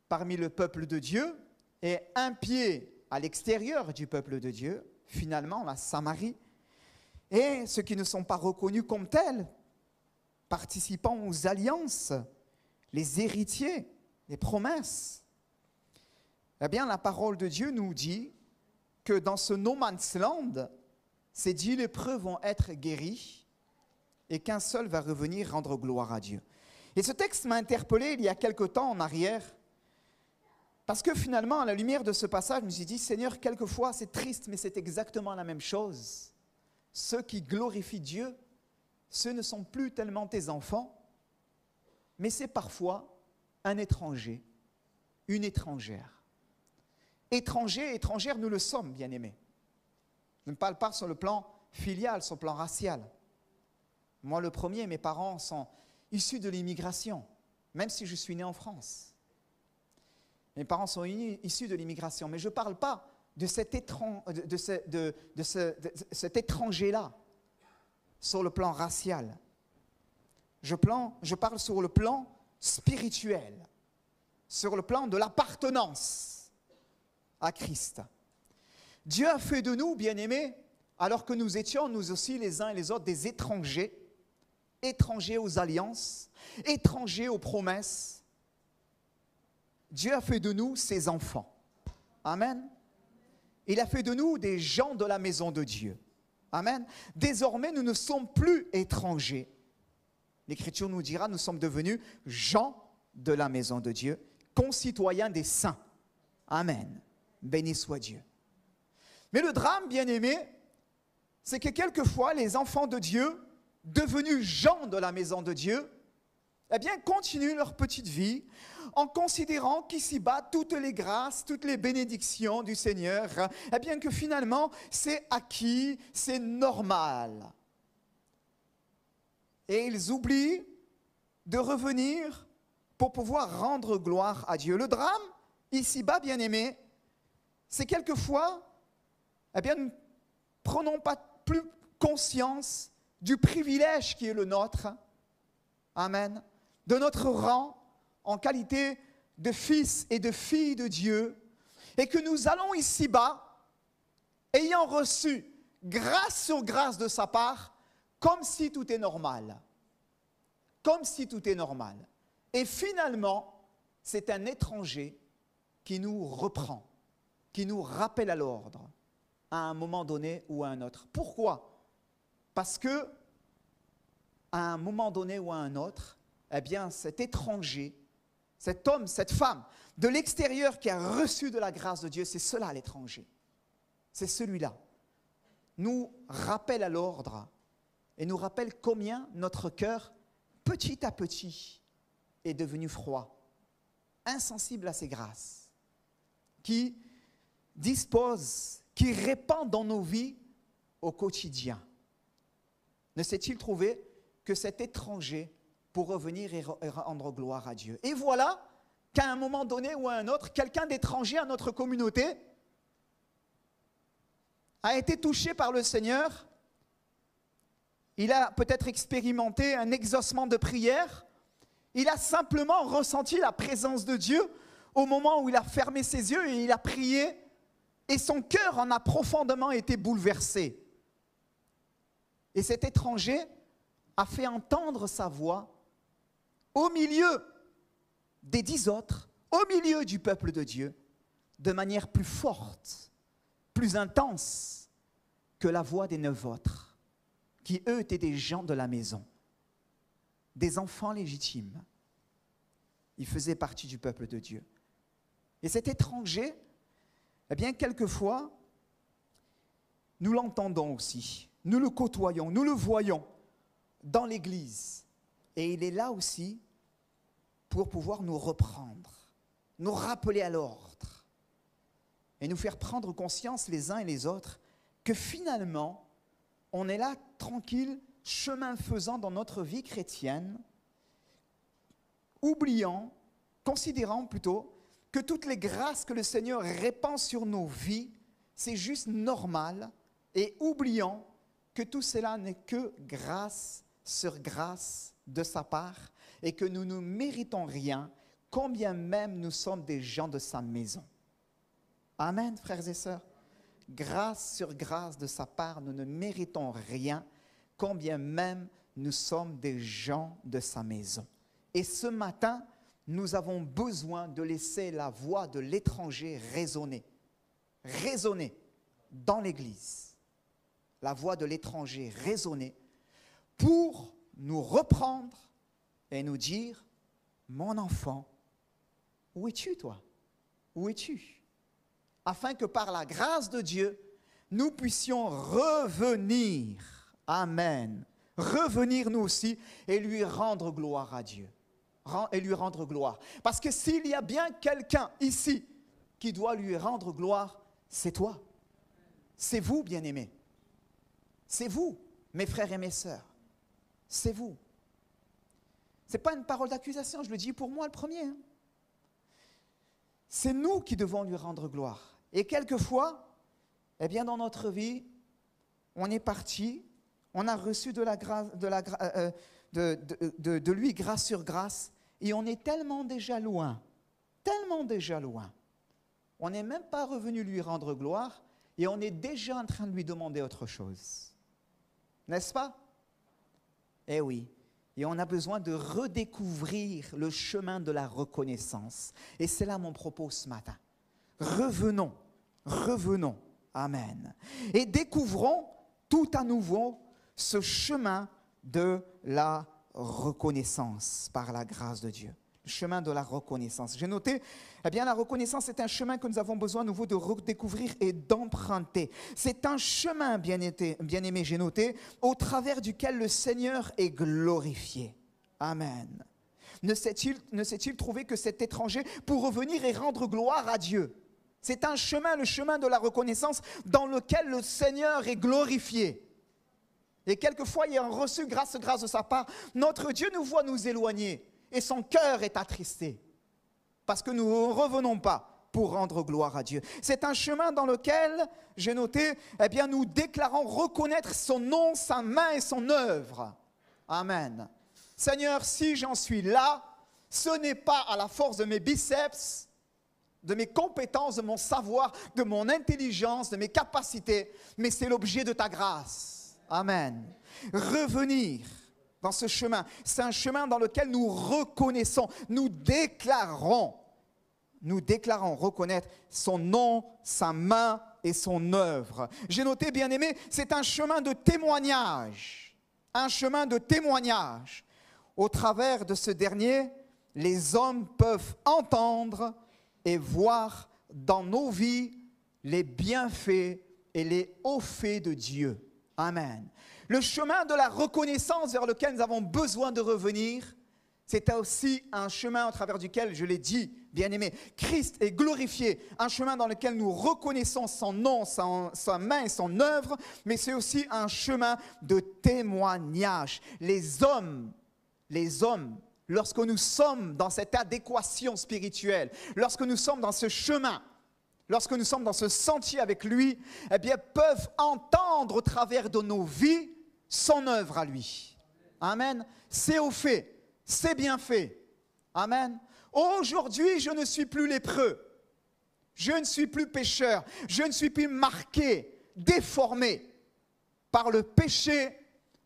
parmi le peuple de Dieu et un pied à l'extérieur du peuple de Dieu, finalement la Samarie, et ceux qui ne sont pas reconnus comme tels, participant aux alliances, les héritiers, les promesses. Eh bien, la parole de Dieu nous dit que dans ce no man's land, ces 10 lépreux vont être guéris et qu'un seul va revenir rendre gloire à Dieu. Et ce texte m'a interpellé il y a quelque temps en arrière, parce que finalement, à la lumière de ce passage, je me suis dit, Seigneur, quelquefois c'est triste, mais c'est exactement la même chose. Ceux qui glorifient Dieu, ce ne sont plus tellement tes enfants, mais c'est parfois un étranger, une étrangère. Étranger, étrangère, nous le sommes, bien-aimés. Je ne parle pas sur le plan filial, sur le plan racial. Moi, le premier, mes parents sont issus de l'immigration, même si je suis né en France. Mes parents sont issus de l'immigration, mais je ne parle pas de cet étranger-là sur le plan racial. Je parle sur le plan spirituel, sur le plan de l'appartenance à Christ. Dieu a fait de nous, bien-aimés, alors que nous étions, nous aussi, les uns et les autres, des étrangers, étrangers aux alliances, étrangers aux promesses. Dieu a fait de nous ses enfants. Amen. Il a fait de nous des gens de la maison de Dieu. Amen. Désormais, nous ne sommes plus étrangers. L'Écriture nous dira, nous sommes devenus gens de la maison de Dieu, concitoyens des saints. Amen. Béni soit Dieu. Mais le drame, bien-aimé, c'est que quelquefois, les enfants de Dieu, devenus gens de la maison de Dieu, eh bien, continuent leur petite vie en considérant qu'ici-bas, toutes les grâces, toutes les bénédictions du Seigneur, eh bien que finalement, c'est acquis, c'est normal. Et ils oublient de revenir pour pouvoir rendre gloire à Dieu. Le drame, ici-bas, bien-aimés, c'est quelquefois, eh bien, nous ne prenons pas plus conscience du privilège qui est le nôtre. Amen. De notre rang en qualité de fils et de filles de Dieu, et que nous allons ici-bas, ayant reçu grâce sur grâce de sa part, comme si tout est normal. Comme si tout est normal. Et finalement, c'est un étranger qui nous reprend, qui nous rappelle à l'ordre, à un moment donné ou à un autre. Pourquoi ? Parce que, à un moment donné ou à un autre, eh bien, cet étranger, cet homme, cette femme, de l'extérieur qui a reçu de la grâce de Dieu, c'est cela l'étranger. C'est celui-là. Nous rappelle à l'ordre et nous rappelle combien notre cœur, petit à petit, est devenu froid, insensible à ces grâces, qui dispose, qui répand dans nos vies au quotidien. Ne s'est-il trouvé que cet étranger pour revenir et rendre gloire à Dieu. Et voilà qu'à un moment donné ou à un autre, quelqu'un d'étranger à notre communauté a été touché par le Seigneur. Il a peut-être expérimenté un exaucement de prière. Il a simplement ressenti la présence de Dieu au moment où il a fermé ses yeux et il a prié. Et son cœur en a profondément été bouleversé. Et cet étranger a fait entendre sa voix au milieu des 10 autres, au milieu du peuple de Dieu, de manière plus forte, plus intense que la voix des 9 autres, qui eux étaient des gens de la maison, des enfants légitimes. Ils faisaient partie du peuple de Dieu. Et cet étranger, eh bien, quelquefois, nous l'entendons aussi, nous le côtoyons, nous le voyons dans l'Église. Et il est là aussi pour pouvoir nous reprendre, nous rappeler à l'ordre et nous faire prendre conscience les uns et les autres que finalement, on est là tranquille, chemin faisant dans notre vie chrétienne, oubliant, considérant plutôt que toutes les grâces que le Seigneur répand sur nos vies, c'est juste normal, et oubliant que tout cela n'est que grâce sur grâce de sa part et que nous ne méritons rien, combien même nous sommes des gens de sa maison. Amen, frères et sœurs. Grâce sur grâce de sa part, nous ne méritons rien, combien même nous sommes des gens de sa maison. Et ce matin, nous avons besoin de laisser la voix de l'étranger résonner dans l'Église. La voix de l'étranger résonner pour nous reprendre et nous dire, mon enfant, où es-tu toi? Où es-tu? Afin que par la grâce de Dieu, nous puissions revenir, amen, revenir nous aussi et lui rendre gloire à Dieu. Et lui rendre gloire. Parce que s'il y a bien quelqu'un ici qui doit lui rendre gloire, c'est toi. C'est vous, bien-aimés. C'est vous, mes frères et mes sœurs. C'est vous. Ce n'est pas une parole d'accusation, je le dis pour moi le premier. Hein. C'est nous qui devons lui rendre gloire. Et quelquefois, eh bien, dans notre vie, on est parti, on a reçu de lui grâce sur grâce, et on est tellement déjà loin, on n'est même pas revenu lui rendre gloire, et on est déjà en train de lui demander autre chose. N'est-ce pas? Eh oui. Et on a besoin de redécouvrir le chemin de la reconnaissance. Et c'est là mon propos ce matin. Revenons. Amen. Et découvrons tout à nouveau ce chemin de la reconnaissance par la grâce de Dieu. Le chemin de la reconnaissance. J'ai noté, eh bien, la reconnaissance est un chemin que nous avons besoin à nouveau de redécouvrir et d'emprunter. C'est un chemin, bien-aimé, j'ai noté, au travers duquel le Seigneur est glorifié. Amen. Ne s'est-il trouvé que cet étranger pour revenir et rendre gloire à Dieu? C'est un chemin, le chemin de la reconnaissance, dans lequel le Seigneur est glorifié. Et quelquefois, il y a un reçu grâce de sa part. Notre Dieu nous voit nous éloigner. Et son cœur est attristé parce que nous ne revenons pas pour rendre gloire à Dieu. C'est un chemin dans lequel, j'ai noté, eh bien, nous déclarons reconnaître son nom, sa main et son œuvre. Amen. Seigneur, si j'en suis là, ce n'est pas à la force de mes biceps, de mes compétences, de mon savoir, de mon intelligence, de mes capacités, mais c'est l'objet de ta grâce. Amen. Revenir dans ce chemin, c'est un chemin dans lequel nous reconnaissons, nous déclarons reconnaître son nom, sa main et son œuvre. J'ai noté, bien-aimé, c'est un chemin de témoignage. Un chemin de témoignage. Au travers de ce dernier, les hommes peuvent entendre et voir dans nos vies les bienfaits et les hauts faits de Dieu. Amen. Le chemin de la reconnaissance vers lequel nous avons besoin de revenir, c'est aussi un chemin au travers duquel, je l'ai dit, bien-aimé, Christ est glorifié, un chemin dans lequel nous reconnaissons son nom, sa main et son œuvre, mais c'est aussi un chemin de témoignage. Les hommes, lorsque nous sommes dans cette adéquation spirituelle, lorsque nous sommes dans ce chemin, lorsque nous sommes dans ce sentier avec lui, eh bien, peuvent entendre au travers de nos vies son œuvre à lui. Amen. C'est au fait, c'est bien fait. Amen. Aujourd'hui, je ne suis plus lépreux. Je ne suis plus pécheur. Je ne suis plus marqué, déformé par le péché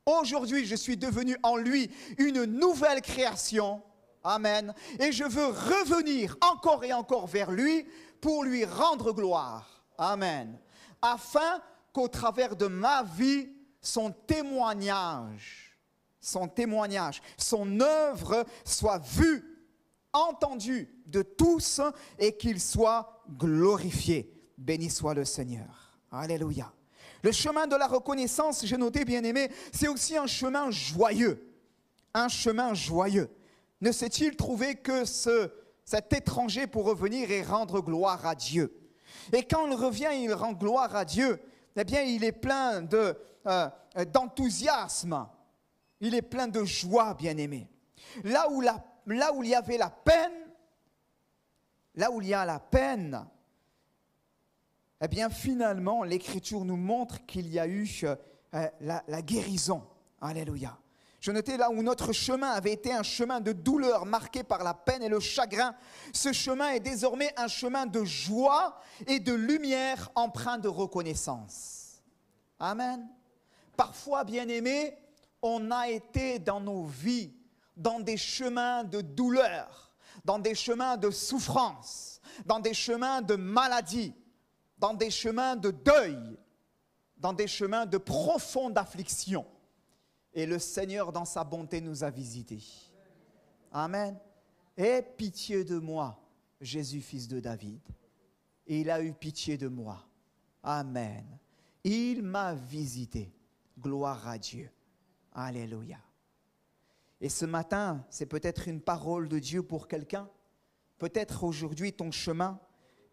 Aujourd'hui, je suis devenu en lui une nouvelle création. Amen. Et je veux revenir encore et encore vers lui pour lui rendre gloire. Amen. Afin qu'au travers de ma vie, son témoignage, son œuvre soit vue, entendue de tous et qu'il soit glorifié. Béni soit le Seigneur. Alléluia. Le chemin de la reconnaissance, j'ai noté, bien-aimé, c'est aussi un chemin joyeux. Un chemin joyeux. Ne s'est-il trouvé que cet étranger pour revenir et rendre gloire à Dieu? Et quand il revient et il rend gloire à Dieu, eh bien, il est plein d'enthousiasme. Il est plein de joie, bien-aimé. Là où il y avait la peine, là où il y a la peine, eh bien, finalement, l'Écriture nous montre qu'il y a eu la guérison. Alléluia. Je notais là où notre chemin avait été un chemin de douleur marqué par la peine et le chagrin. Ce chemin est désormais un chemin de joie et de lumière empreint de reconnaissance. Amen. Parfois, bien-aimés, on a été dans nos vies dans des chemins de douleur, dans des chemins de souffrance, dans des chemins de maladie, dans des chemins de deuil, dans des chemins de profonde affliction. Et le Seigneur, dans sa bonté, nous a visités. Amen. Aie pitié de moi, Jésus, fils de David. Et il a eu pitié de moi. Amen. Il m'a visité. Gloire à Dieu. Alléluia. Et ce matin, c'est peut-être une parole de Dieu pour quelqu'un. Peut-être aujourd'hui, ton chemin,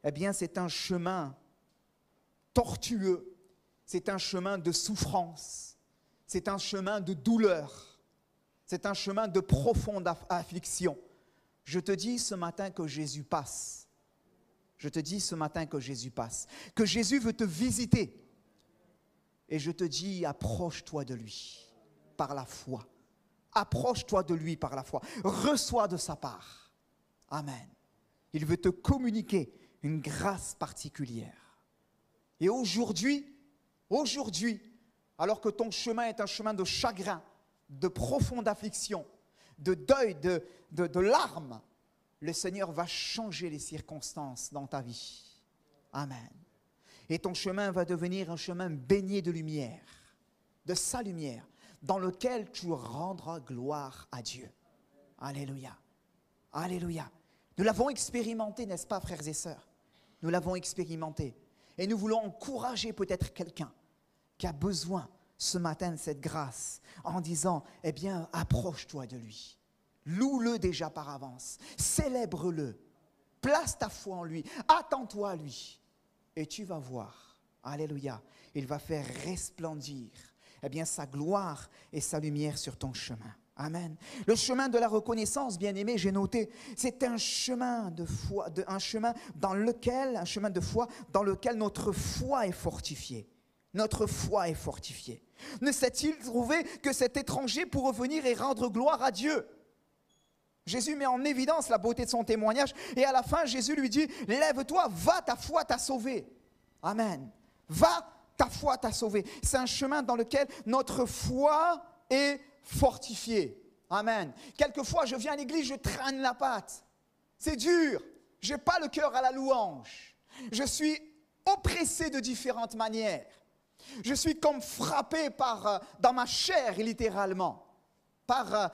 eh bien, c'est un chemin tortueux. C'est un chemin de souffrance. C'est un chemin de douleur. C'est un chemin de profonde affliction. Je te dis ce matin que Jésus passe. Je te dis ce matin que Jésus passe. Que Jésus veut te visiter. Et je te dis, approche-toi de lui par la foi. Approche-toi de lui par la foi. Reçois de sa part. Amen. Il veut te communiquer une grâce particulière. Et aujourd'hui, alors que ton chemin est un chemin de chagrin, de profonde affliction, de deuil, de larmes, le Seigneur va changer les circonstances dans ta vie. Amen. Et ton chemin va devenir un chemin baigné de lumière, de sa lumière, dans lequel tu rendras gloire à Dieu. Alléluia. Alléluia. Nous l'avons expérimenté, n'est-ce pas, frères et sœurs? Nous l'avons expérimenté. Et nous voulons encourager peut-être quelqu'un qui a besoin ce matin de cette grâce en disant, eh bien, approche-toi de lui. Loue-le déjà par avance. Célèbre-le. Place ta foi en lui. Attends-toi à lui. Et tu vas voir, alléluia, il va faire resplendir, eh bien, sa gloire et sa lumière sur ton chemin. Amen. Le chemin de la reconnaissance, bien aimé, j'ai noté, c'est un chemin de foi, un chemin de foi dans lequel notre foi est fortifiée. Notre foi est fortifiée. Ne s'est-il trouvé que cet étranger pour revenir et rendre gloire à Dieu? Jésus met en évidence la beauté de son témoignage et à la fin, Jésus lui dit, lève-toi, va, ta foi t'a sauvé. Amen. Va, ta foi t'a sauvé. C'est un chemin dans lequel notre foi est fortifiée. Amen. Quelquefois, je viens à l'église, je traîne la patte. C'est dur. Je n'ai pas le cœur à la louange. Je suis oppressé de différentes manières. Je suis comme frappé dans ma chair, littéralement, par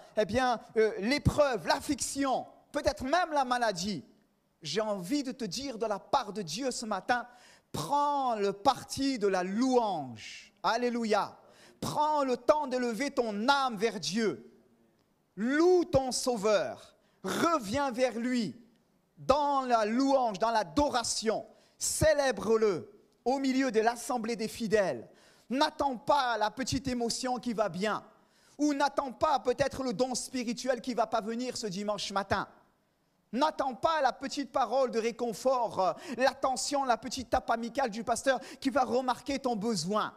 l'épreuve, l'affliction, peut-être même la maladie. J'ai envie de te dire de la part de Dieu ce matin, prends le parti de la louange. Alléluia. Prends le temps d'élever ton âme vers Dieu. Loue ton Sauveur. Reviens vers lui dans la louange, dans l'adoration. Célèbre-le au milieu de l'assemblée des fidèles. N'attends pas la petite émotion qui va bien. Ou n'attends pas peut-être le don spirituel qui ne va pas venir ce dimanche matin. N'attends pas la petite parole de réconfort, l'attention, la petite tape amicale du pasteur qui va remarquer ton besoin.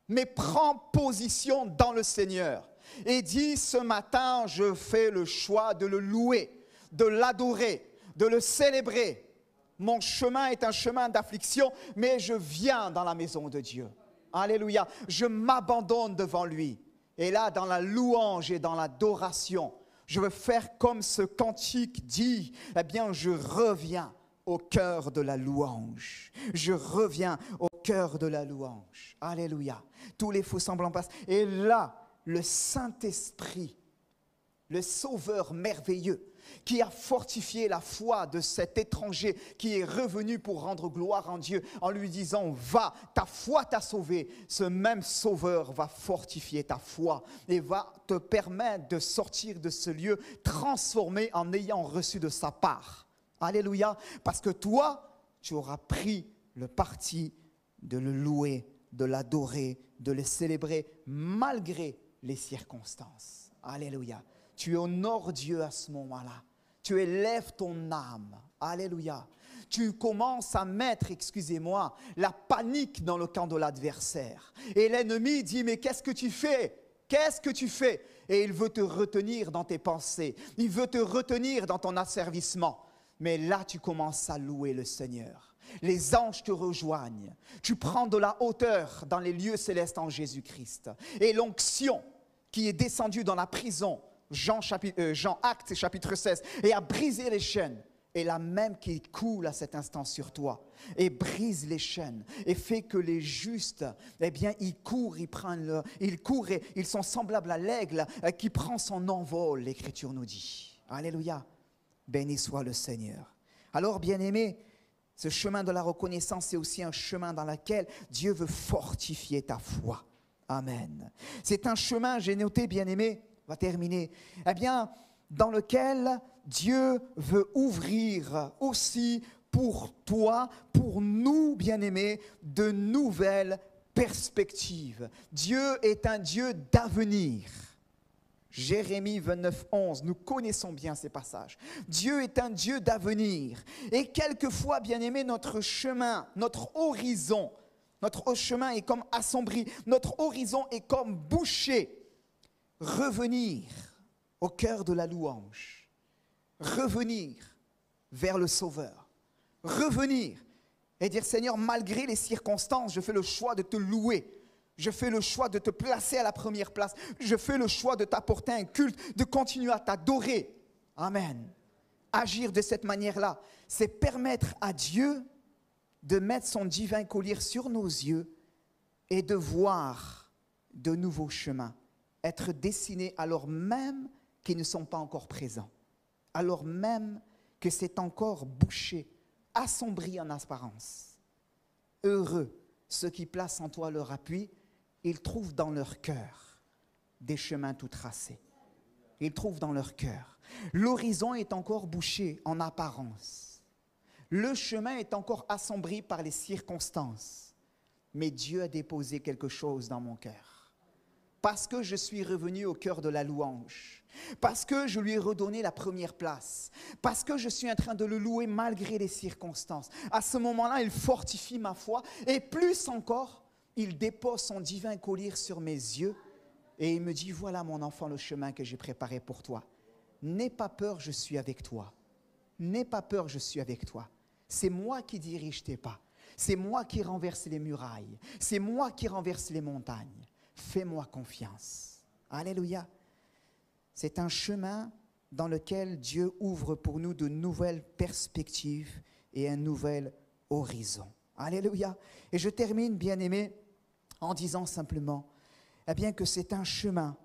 Mais prends position dans le Seigneur et dis ce matin, je fais le choix de le louer, de l'adorer, de le célébrer. Mon chemin est un chemin d'affliction, mais je viens dans la maison de Dieu. Alléluia, je m'abandonne devant lui. Et là, dans la louange et dans l'adoration, je veux faire comme ce cantique dit, eh bien, je reviens au cœur de la louange. Je reviens au cœur de la louange. Alléluia. Tous les faux semblants passent. Et là, le Saint-Esprit, le Sauveur merveilleux, qui a fortifié la foi de cet étranger qui est revenu pour rendre gloire en Dieu en lui disant « Va, ta foi t'a sauvé ». Ce même Sauveur va fortifier ta foi et va te permettre de sortir de ce lieu transformé en ayant reçu de sa part. Alléluia, parce que toi, tu auras pris le parti de le louer, de l'adorer, de le célébrer malgré les circonstances. Alléluia. Tu honores Dieu à ce moment-là. Tu élèves ton âme. Alléluia. Tu commences à mettre, excusez-moi, la panique dans le camp de l'adversaire. Et l'ennemi dit, mais qu'est-ce que tu fais? Qu'est-ce que tu fais? Et il veut te retenir dans tes pensées. Il veut te retenir dans ton asservissement. Mais là, tu commences à louer le Seigneur. Les anges te rejoignent. Tu prends de la hauteur dans les lieux célestes en Jésus-Christ. Et l'onction qui est descendue dans la prison, Jean Actes chapitre 16, et a brisé les chaînes, est la même qui coule à cet instant sur toi et brise les chaînes et fait que les justes, eh bien, ils courent et ils sont semblables à l'aigle qui prend son envol, l'Écriture nous dit. Alléluia. Béni soit le Seigneur. Alors, bien-aimé, ce chemin de la reconnaissance, c'est aussi un chemin dans lequel Dieu veut fortifier ta foi. Amen. C'est un chemin, j'ai noté, bien-aimé, on va terminer, eh bien, dans lequel Dieu veut ouvrir aussi pour toi, pour nous, bien-aimés, de nouvelles perspectives. Dieu est un Dieu d'avenir. Jérémie 29, 11, nous connaissons bien ces passages. Dieu est un Dieu d'avenir. Et quelquefois, bien-aimés, notre chemin, notre horizon est comme assombri, notre horizon est comme bouché. Revenir au cœur de la louange, revenir vers le Sauveur, revenir et dire Seigneur, malgré les circonstances, je fais le choix de te louer, je fais le choix de te placer à la première place, je fais le choix de t'apporter un culte, de continuer à t'adorer. Amen. Agir de cette manière-là, c'est permettre à Dieu de mettre son divin collier sur nos yeux et de voir de nouveaux chemins être dessinés alors même qu'ils ne sont pas encore présents, alors même que c'est encore bouché, assombri en apparence. Heureux ceux qui placent en toi leur appui, ils trouvent dans leur cœur des chemins tout tracés. Ils trouvent dans leur cœur. L'horizon est encore bouché en apparence. Le chemin est encore assombri par les circonstances. Mais Dieu a déposé quelque chose dans mon cœur. Parce que je suis revenu au cœur de la louange, parce que je lui ai redonné la première place, parce que je suis en train de le louer malgré les circonstances. À ce moment-là, il fortifie ma foi et plus encore, il dépose son divin collier sur mes yeux et il me dit, voilà mon enfant le chemin que j'ai préparé pour toi. N'aie pas peur, je suis avec toi. N'aie pas peur, je suis avec toi. C'est moi qui dirige tes pas. C'est moi qui renverse les murailles. C'est moi qui renverse les montagnes. Fais-moi confiance. Alléluia. C'est un chemin dans lequel Dieu ouvre pour nous de nouvelles perspectives et un nouvel horizon. Alléluia. Et je termine, bien-aimés, en disant simplement, eh bien que c'est un chemin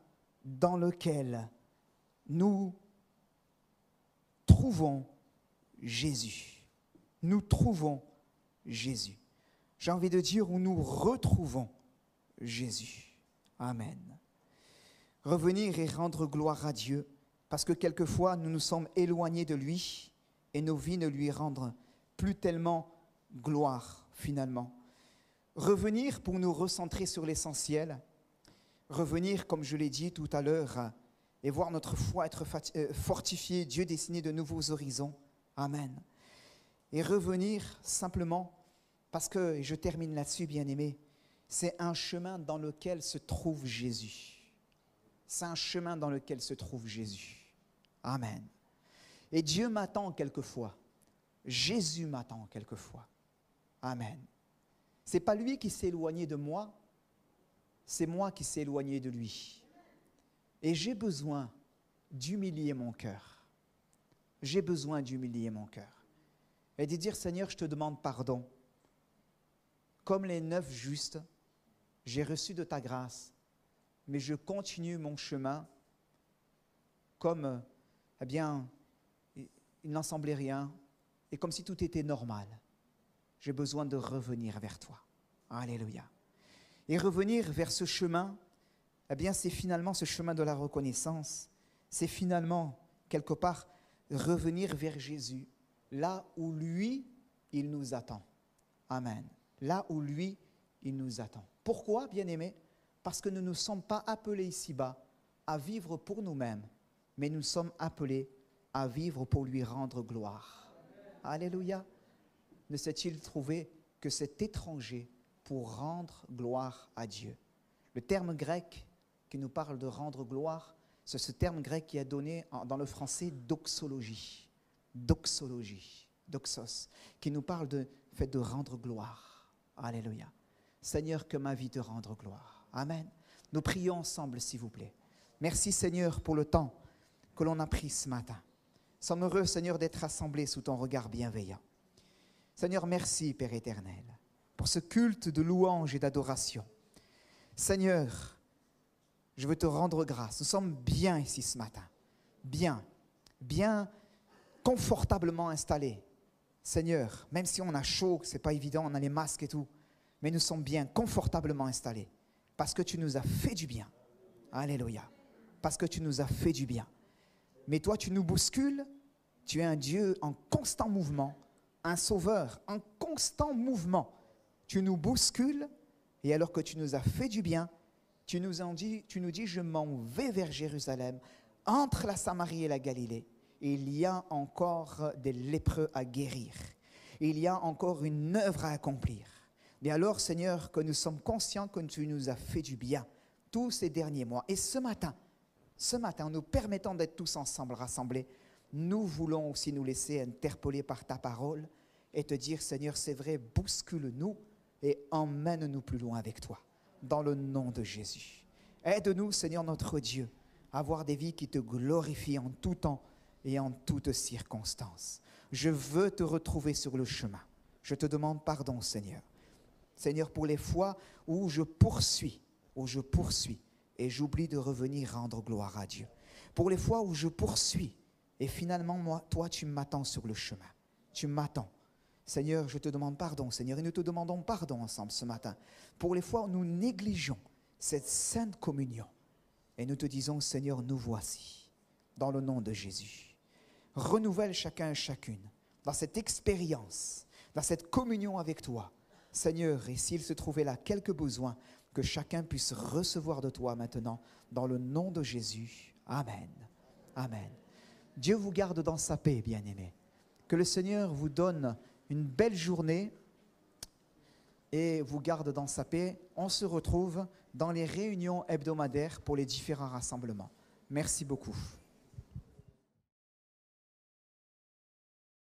dans lequel nous trouvons Jésus. Nous trouvons Jésus. J'ai envie de dire où nous retrouvons Jésus. Amen. Revenir et rendre gloire à Dieu, parce que quelquefois nous nous sommes éloignés de lui et nos vies ne lui rendent plus tellement gloire finalement. Revenir pour nous recentrer sur l'essentiel, revenir comme je l'ai dit tout à l'heure et voir notre foi être fortifiée, Dieu dessiner de nouveaux horizons. Amen. Et revenir simplement parce que, et je termine là-dessus bien-aimés, c'est un chemin dans lequel se trouve Jésus. C'est un chemin dans lequel se trouve Jésus. Amen. Et Dieu m'attend quelquefois. Jésus m'attend quelquefois. Amen. Ce n'est pas lui qui s'est éloigné de moi, c'est moi qui s'est éloigné de lui. Et j'ai besoin d'humilier mon cœur. J'ai besoin d'humilier mon cœur. Et de dire, Seigneur, je te demande pardon. Comme les 9 justes, j'ai reçu de ta grâce, mais je continue mon chemin comme, eh bien, il n'en semblait rien, et comme si tout était normal. J'ai besoin de revenir vers toi. Alléluia. Et revenir vers ce chemin, eh bien, c'est finalement ce chemin de la reconnaissance. C'est finalement, quelque part, revenir vers Jésus, là où lui, il nous attend. Amen. Là où lui, il nous attend. Pourquoi, bien-aimés? Parce que nous ne sommes pas appelés ici-bas à vivre pour nous-mêmes, mais nous sommes appelés à vivre pour lui rendre gloire. Alléluia. Ne s'est-il trouvé que cet étranger pour rendre gloire à Dieu? Le terme grec qui nous parle de rendre gloire, c'est ce terme grec qui est donné dans le français doxologie. Doxologie, doxos, qui nous parle de fait de rendre gloire. Alléluia. Seigneur, que ma vie te rende gloire. Amen. Nous prions ensemble, s'il vous plaît. Merci, Seigneur, pour le temps que l'on a pris ce matin. Nous sommes heureux, Seigneur, d'être rassemblés sous ton regard bienveillant. Seigneur, merci, Père éternel, pour ce culte de louange et d'adoration. Seigneur, je veux te rendre grâce. Nous sommes bien ici ce matin. Bien, confortablement installés. Seigneur, même si on a chaud, ce n'est pas évident, on a les masques et tout, mais nous sommes bien, confortablement installés, parce que tu nous as fait du bien. Alléluia. Parce que tu nous as fait du bien. Mais toi, tu nous bouscules, tu es un Dieu en constant mouvement, un sauveur en constant mouvement. Tu nous bouscules, et alors que tu nous as fait du bien, tu nous dis, je m'en vais vers Jérusalem, entre la Samarie et la Galilée. Il y a encore des lépreux à guérir. Il y a encore une œuvre à accomplir. Et alors, Seigneur, que nous sommes conscients que tu nous as fait du bien tous ces derniers mois. Et ce matin, en nous permettant d'être tous ensemble rassemblés, nous voulons aussi nous laisser interpeller par ta parole et te dire, Seigneur, c'est vrai, bouscule-nous et emmène-nous plus loin avec toi, dans le nom de Jésus. Aide-nous, Seigneur notre Dieu, à avoir des vies qui te glorifient en tout temps et en toutes circonstances. Je veux te retrouver sur le chemin. Je te demande pardon, Seigneur. Seigneur, pour les fois où je poursuis, et j'oublie de revenir rendre gloire à Dieu. Pour les fois où je poursuis, et finalement, moi, toi, tu m'attends sur le chemin. Tu m'attends. Seigneur, je te demande pardon, Seigneur, et nous te demandons pardon ensemble ce matin. Pour les fois où nous négligeons cette sainte communion, et nous te disons, Seigneur, nous voici, dans le nom de Jésus. Renouvelle chacun et chacune dans cette expérience, dans cette communion avec toi. Seigneur, et s'il se trouvait là quelques besoins, que chacun puisse recevoir de toi maintenant, dans le nom de Jésus. Amen. Amen. Dieu vous garde dans sa paix, bien-aimés. Que le Seigneur vous donne une belle journée et vous garde dans sa paix. On se retrouve dans les réunions hebdomadaires pour les différents rassemblements. Merci beaucoup.